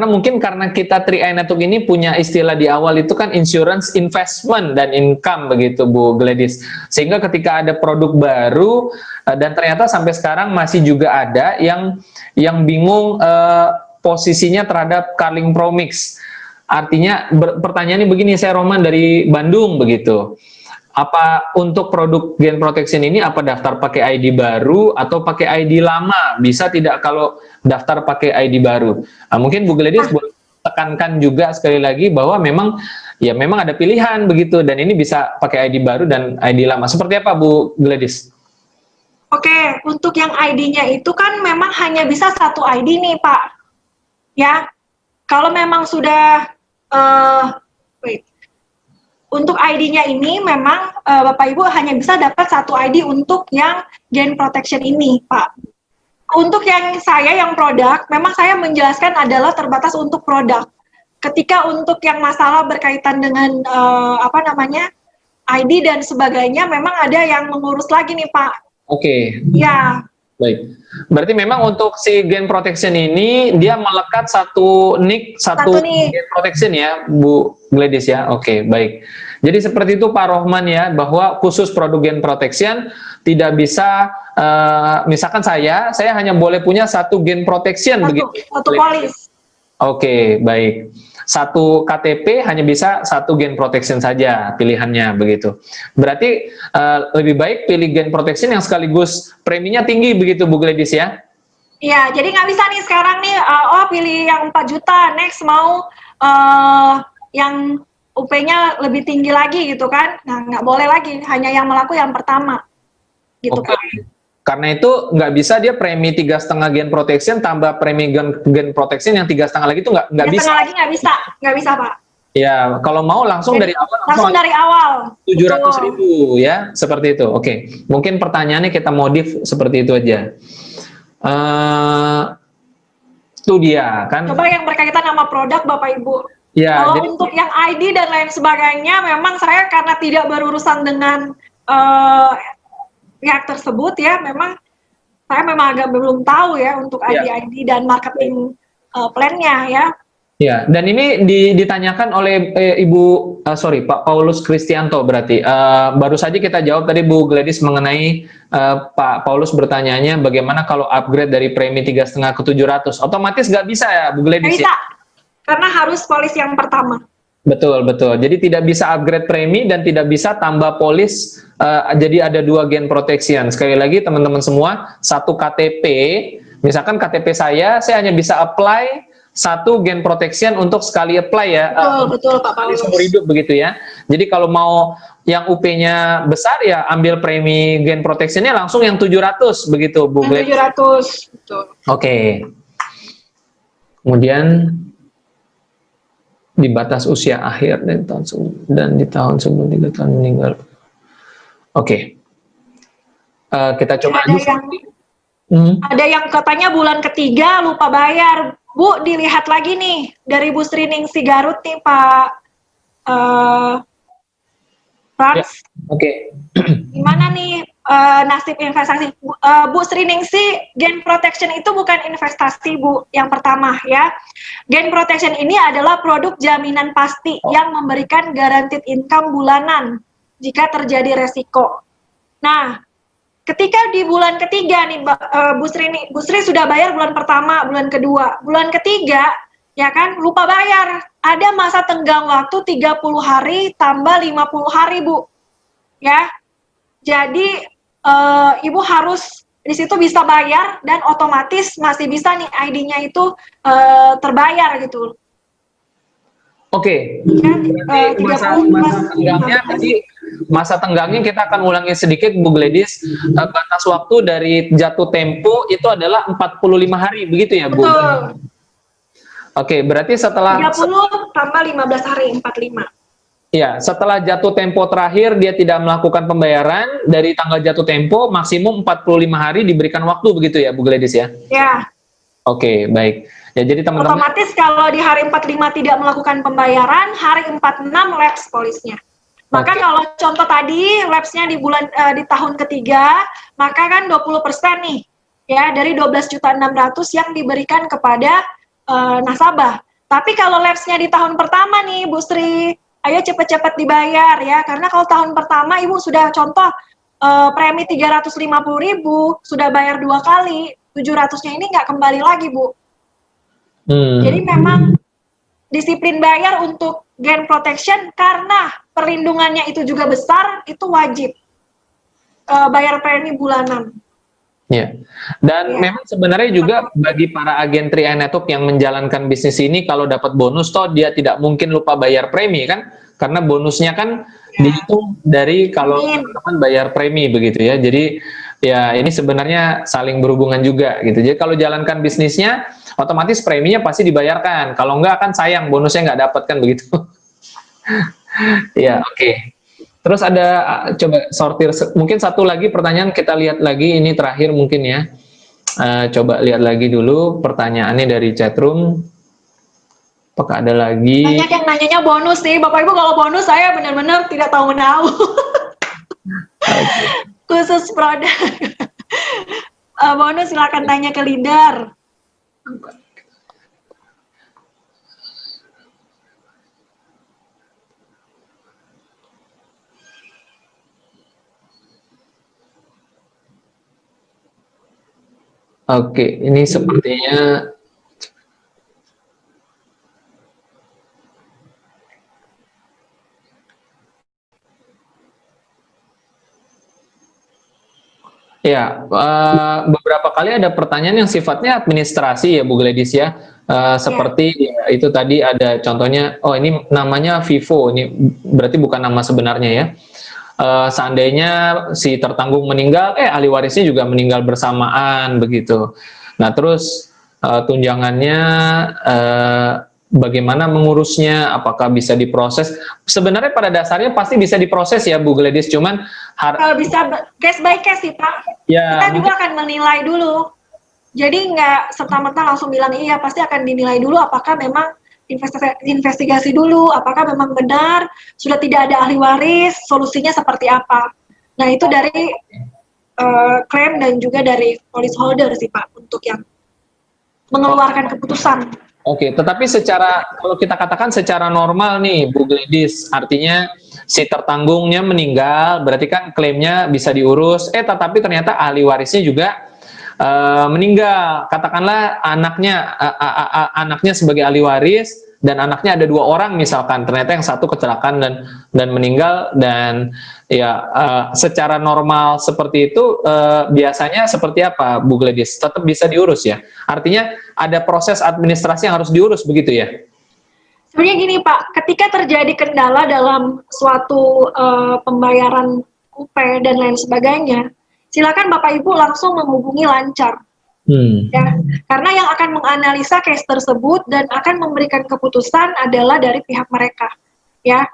Speaker 1: mungkin karena kita 3i Network ini punya istilah di awal itu kan insurance, investment, dan income begitu Bu Gladys. Sehingga ketika ada produk baru dan ternyata sampai sekarang masih juga ada yang bingung posisinya terhadap Carling Pro Mix. Artinya pertanyaannya begini, saya Roman dari Bandung begitu. Apa untuk produk Gain Protection ini apa daftar pakai ID baru atau pakai ID lama? Bisa tidak kalau daftar pakai ID baru? Nah, mungkin Bu Gladys boleh tekankan juga sekali lagi bahwa memang ada pilihan begitu, dan ini bisa pakai ID baru dan ID lama. Seperti apa Bu Gladys?
Speaker 2: Oke, untuk yang ID-nya itu kan memang hanya bisa satu ID nih Pak. Ya, kalau memang sudah untuk ID-nya ini memang Bapak Ibu hanya bisa dapat satu ID untuk yang Gain Protection ini, Pak. Untuk yang produk, memang saya menjelaskan adalah terbatas untuk produk. Ketika untuk yang masalah berkaitan dengan ID dan sebagainya, memang ada yang mengurus lagi nih, Pak.
Speaker 1: Oke.
Speaker 2: Ya,
Speaker 1: Baik. Berarti memang untuk si gain protection ini dia melekat satu nick, satu
Speaker 2: nih.
Speaker 1: gain protection ya, Bu Gladys ya. Oke, baik. Jadi seperti itu Pak Rohman ya, bahwa khusus produk gain protection tidak bisa, misalkan saya hanya boleh punya satu gain protection begitu.
Speaker 2: Satu polis.
Speaker 1: Oke, baik. Satu KTP hanya bisa satu gain protection saja pilihannya begitu. Berarti lebih baik pilih gain protection yang sekaligus preminya tinggi begitu Bu Gladys ya?
Speaker 2: Iya, jadi nggak bisa nih sekarang nih, pilih yang 4 juta, next mau yang UP-nya lebih tinggi lagi gitu kan. Nah, nggak boleh lagi, hanya yang melaku yang pertama. Gitu
Speaker 1: Oke.
Speaker 2: Pak.
Speaker 1: Karena itu nggak bisa dia premi 3,5 gain protection tambah premi gain protection yang 3,5 lagi itu nggak bisa.
Speaker 2: Lagi nggak bisa Pak.
Speaker 1: Ya, kalau mau langsung dari awal.
Speaker 2: Langsung dari awal.
Speaker 1: 700.000 ya, seperti itu. Oke, mungkin pertanyaannya kita modif seperti itu aja. Itu dia kan.
Speaker 2: Coba yang berkaitan sama produk Bapak Ibu.
Speaker 1: Ya,
Speaker 2: kalau
Speaker 1: jadi,
Speaker 2: untuk yang ID dan lain sebagainya, memang saya karena tidak berurusan dengan pihak tersebut ya, memang saya memang agak belum tahu ya untuk ID dan marketing plan-nya ya.
Speaker 1: Ya, dan ini ditanyakan oleh Pak Paulus Kristianto berarti. Baru saja kita jawab tadi Bu Gladys mengenai Pak Paulus bertanyanya bagaimana kalau upgrade dari premi 3,5 ke 700. Otomatis nggak bisa ya Bu Gladys?
Speaker 2: Nggak bisa, karena harus polis yang pertama. Betul.
Speaker 1: Jadi tidak bisa upgrade premi dan tidak bisa tambah polis, jadi ada 2 gain protection. Sekali lagi teman-teman semua, satu KTP, misalkan KTP saya hanya bisa apply satu gain protection untuk sekali apply ya.
Speaker 2: Betul Pak Paulus.
Speaker 1: Seumur hidup begitu ya. Jadi kalau mau yang UP-nya besar ya ambil premi gain protection-nya langsung yang 700 begitu Bu Gladys.
Speaker 2: 700, betul.
Speaker 1: Oke. Kemudian di batas usia akhir dan di tahun sebelum 3 tahun meninggal. Oke. Kita coba
Speaker 2: ada yang katanya bulan ketiga lupa bayar. Bu, dilihat lagi nih dari Bu Sri Ningsi Garut nih Pak Frans.
Speaker 1: Ya, oke.
Speaker 2: Gimana nih nasib investasi? Bu Sri Ningsi, gain protection itu bukan investasi Bu, yang pertama ya. Gain protection ini adalah produk jaminan pasti yang memberikan guaranteed income bulanan jika terjadi resiko. Nah, ketika di bulan ketiga nih Bu Sri sudah bayar bulan pertama, bulan kedua, bulan ketiga ya kan lupa bayar. Ada masa tenggang waktu 30 hari tambah 50 hari Bu. Ya. Jadi Ibu harus di situ bisa bayar dan otomatis masih bisa nih ID-nya itu terbayar gitu.
Speaker 1: Oke. Masa tenggangnya kita akan ulangi sedikit Bu Gladys. Batas waktu dari jatuh tempo itu adalah 45 hari begitu ya Bu?
Speaker 2: Betul.
Speaker 1: Oke, berarti setelah
Speaker 2: 30 tambah 15 hari 45.
Speaker 1: Ya, setelah jatuh tempo terakhir dia tidak melakukan pembayaran, dari tanggal jatuh tempo maksimum 45 hari diberikan waktu begitu ya Bu Gladys ya? Ya. Oke, baik. Ya, jadi teman-teman
Speaker 2: otomatis kalau di hari 45 tidak melakukan pembayaran, hari 46 lapse polisnya. Maka kalau contoh tadi lapse-nya di tahun ketiga, maka kan 20% nih ya dari 12.600.000 yang diberikan kepada nasabah. Tapi kalau lapse-nya di tahun pertama nih Bu Sri, ayo cepet-cepet dibayar ya, karena kalau tahun pertama Ibu sudah contoh premi 350.000 sudah bayar 2 kali, 700-nya ini nggak kembali lagi Bu. Jadi memang disiplin bayar untuk gain protection karena perlindungannya itu juga besar, itu wajib bayar premi bulanan.
Speaker 1: Ya, dan memang sebenarnya juga bagi para agen 3i Network yang menjalankan bisnis ini, kalau dapat bonus toh dia tidak mungkin lupa bayar premi kan, karena bonusnya kan dihitung dari kalau teman-teman bayar premi begitu ya. Jadi ya ini sebenarnya saling berhubungan juga gitu. Jadi kalau jalankan bisnisnya otomatis preminya pasti dibayarkan, kalau enggak kan sayang bonusnya nggak dapat kan begitu. Ya, oke. Terus ada, coba sortir, mungkin satu lagi pertanyaan kita lihat lagi, ini terakhir mungkin ya. Coba lihat lagi dulu pertanyaannya dari chatroom. Apakah ada lagi?
Speaker 2: Banyak yang nanyanya bonus sih, Bapak Ibu, kalau bonus saya benar-benar tidak tahu menahu. Khusus produk. Bono silakan tanya ke leader.
Speaker 1: Oke, ini sepertinya ya, beberapa kali ada pertanyaan yang sifatnya administrasi ya Bu Gladys ya. Seperti ya, itu tadi ada contohnya, oh ini namanya Vivo, ini berarti bukan nama sebenarnya ya. Seandainya si tertanggung meninggal, ahli warisnya juga meninggal bersamaan begitu. Nah terus tunjangannya bagaimana mengurusnya, apakah bisa diproses? Sebenarnya pada dasarnya pasti bisa diproses ya Bu Gladys, cuman
Speaker 2: Kalau bisa case by case sih Pak,
Speaker 1: ya,
Speaker 2: kita juga akan menilai dulu. Jadi nggak serta-merta langsung bilang iya, pasti akan dinilai dulu apakah memang investigasi dulu, apakah memang benar sudah tidak ada ahli waris, solusinya seperti apa. Nah itu dari klaim dan juga dari policyholder sih Pak untuk yang mengeluarkan keputusan.
Speaker 1: Oke, tetapi kalau kita katakan secara normal nih, Bu Gladys, artinya si tertanggungnya meninggal, berarti kan klaimnya bisa diurus, tetapi ternyata ahli warisnya juga meninggal. Katakanlah anaknya sebagai ahli waris, dan anaknya ada 2 orang misalkan, ternyata yang satu kecelakaan dan meninggal, dan ya secara normal seperti itu biasanya seperti apa Bu Gladys? Tetap bisa diurus ya? Artinya ada proses administrasi yang harus diurus begitu ya?
Speaker 2: Sebenarnya gini Pak, ketika terjadi kendala dalam suatu pembayaran UP dan lain sebagainya, silakan Bapak Ibu langsung menghubungi Lancar. Ya, karena yang akan menganalisa case tersebut dan akan memberikan keputusan adalah dari pihak mereka. Ya,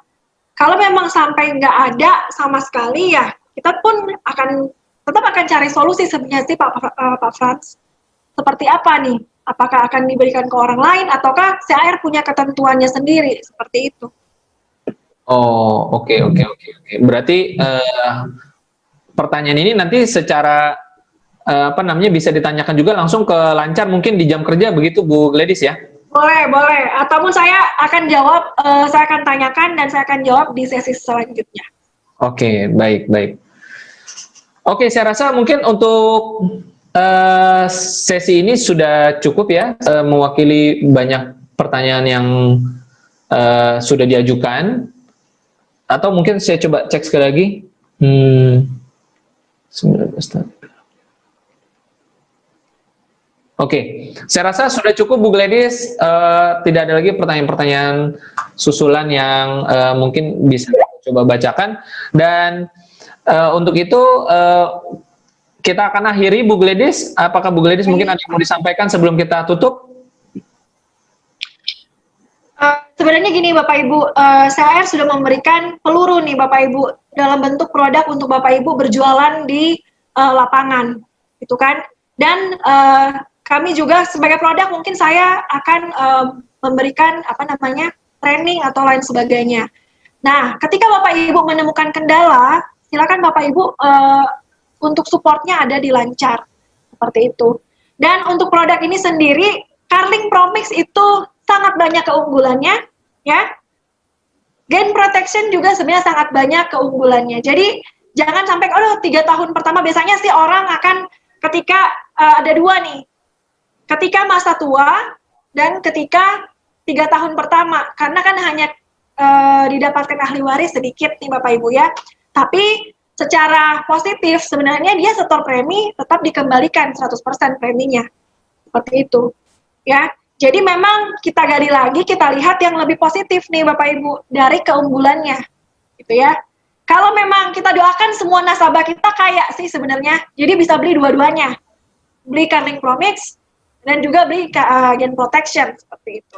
Speaker 2: kalau memang sampai nggak ada sama sekali ya, kita pun tetap akan cari solusi sebenarnya sih Pak Frans. Seperti apa nih? Apakah akan diberikan ke orang lain ataukah CAR punya ketentuannya sendiri seperti itu?
Speaker 1: Oh, oke. Berarti pertanyaan ini nanti secara bisa ditanyakan juga langsung ke Lancar mungkin di jam kerja begitu Bu Gladys ya?
Speaker 2: Boleh. Ataupun saya akan jawab, saya akan tanyakan dan saya akan jawab di sesi selanjutnya.
Speaker 1: Oke, baik. Oke, saya rasa mungkin untuk sesi ini sudah cukup ya, mewakili banyak pertanyaan yang sudah diajukan. Atau mungkin saya coba cek sekali lagi. 19 tahun. Oke, saya rasa sudah cukup Bu Gladys, tidak ada lagi pertanyaan-pertanyaan susulan yang mungkin bisa coba bacakan, dan untuk itu kita akan akhiri Bu Gladys. Apakah Bu Gladys mungkin ada yang mau disampaikan sebelum kita tutup?
Speaker 2: Sebenarnya gini Bapak Ibu, CAR sudah memberikan peluru nih Bapak Ibu dalam bentuk produk untuk Bapak Ibu berjualan di lapangan, gitu kan? Dan kami juga sebagai produk mungkin saya akan memberikan training atau lain sebagainya. Nah, ketika Bapak Ibu menemukan kendala, silakan Bapak Ibu untuk supportnya ada di Lancar, seperti itu. Dan untuk produk ini sendiri, Carling Promix itu sangat banyak keunggulannya, ya. Gain Protection juga sebenarnya sangat banyak keunggulannya. Jadi jangan sampai 3 tahun pertama, biasanya sih orang akan ketika ada 2 nih. Ketika masa tua dan ketika 3 tahun pertama, karena kan hanya didapatkan ahli waris sedikit nih Bapak Ibu ya. Tapi secara positif sebenarnya dia setor premi tetap dikembalikan 100% preminya. Seperti itu. Ya. Jadi memang kita gali lagi, kita lihat yang lebih positif nih Bapak Ibu dari keunggulannya. Gitu ya. Kalau memang kita doakan semua nasabah kita kaya sih sebenarnya. Jadi bisa beli dua-duanya. Beli Carling Promix dan juga beli Gain Protection seperti itu.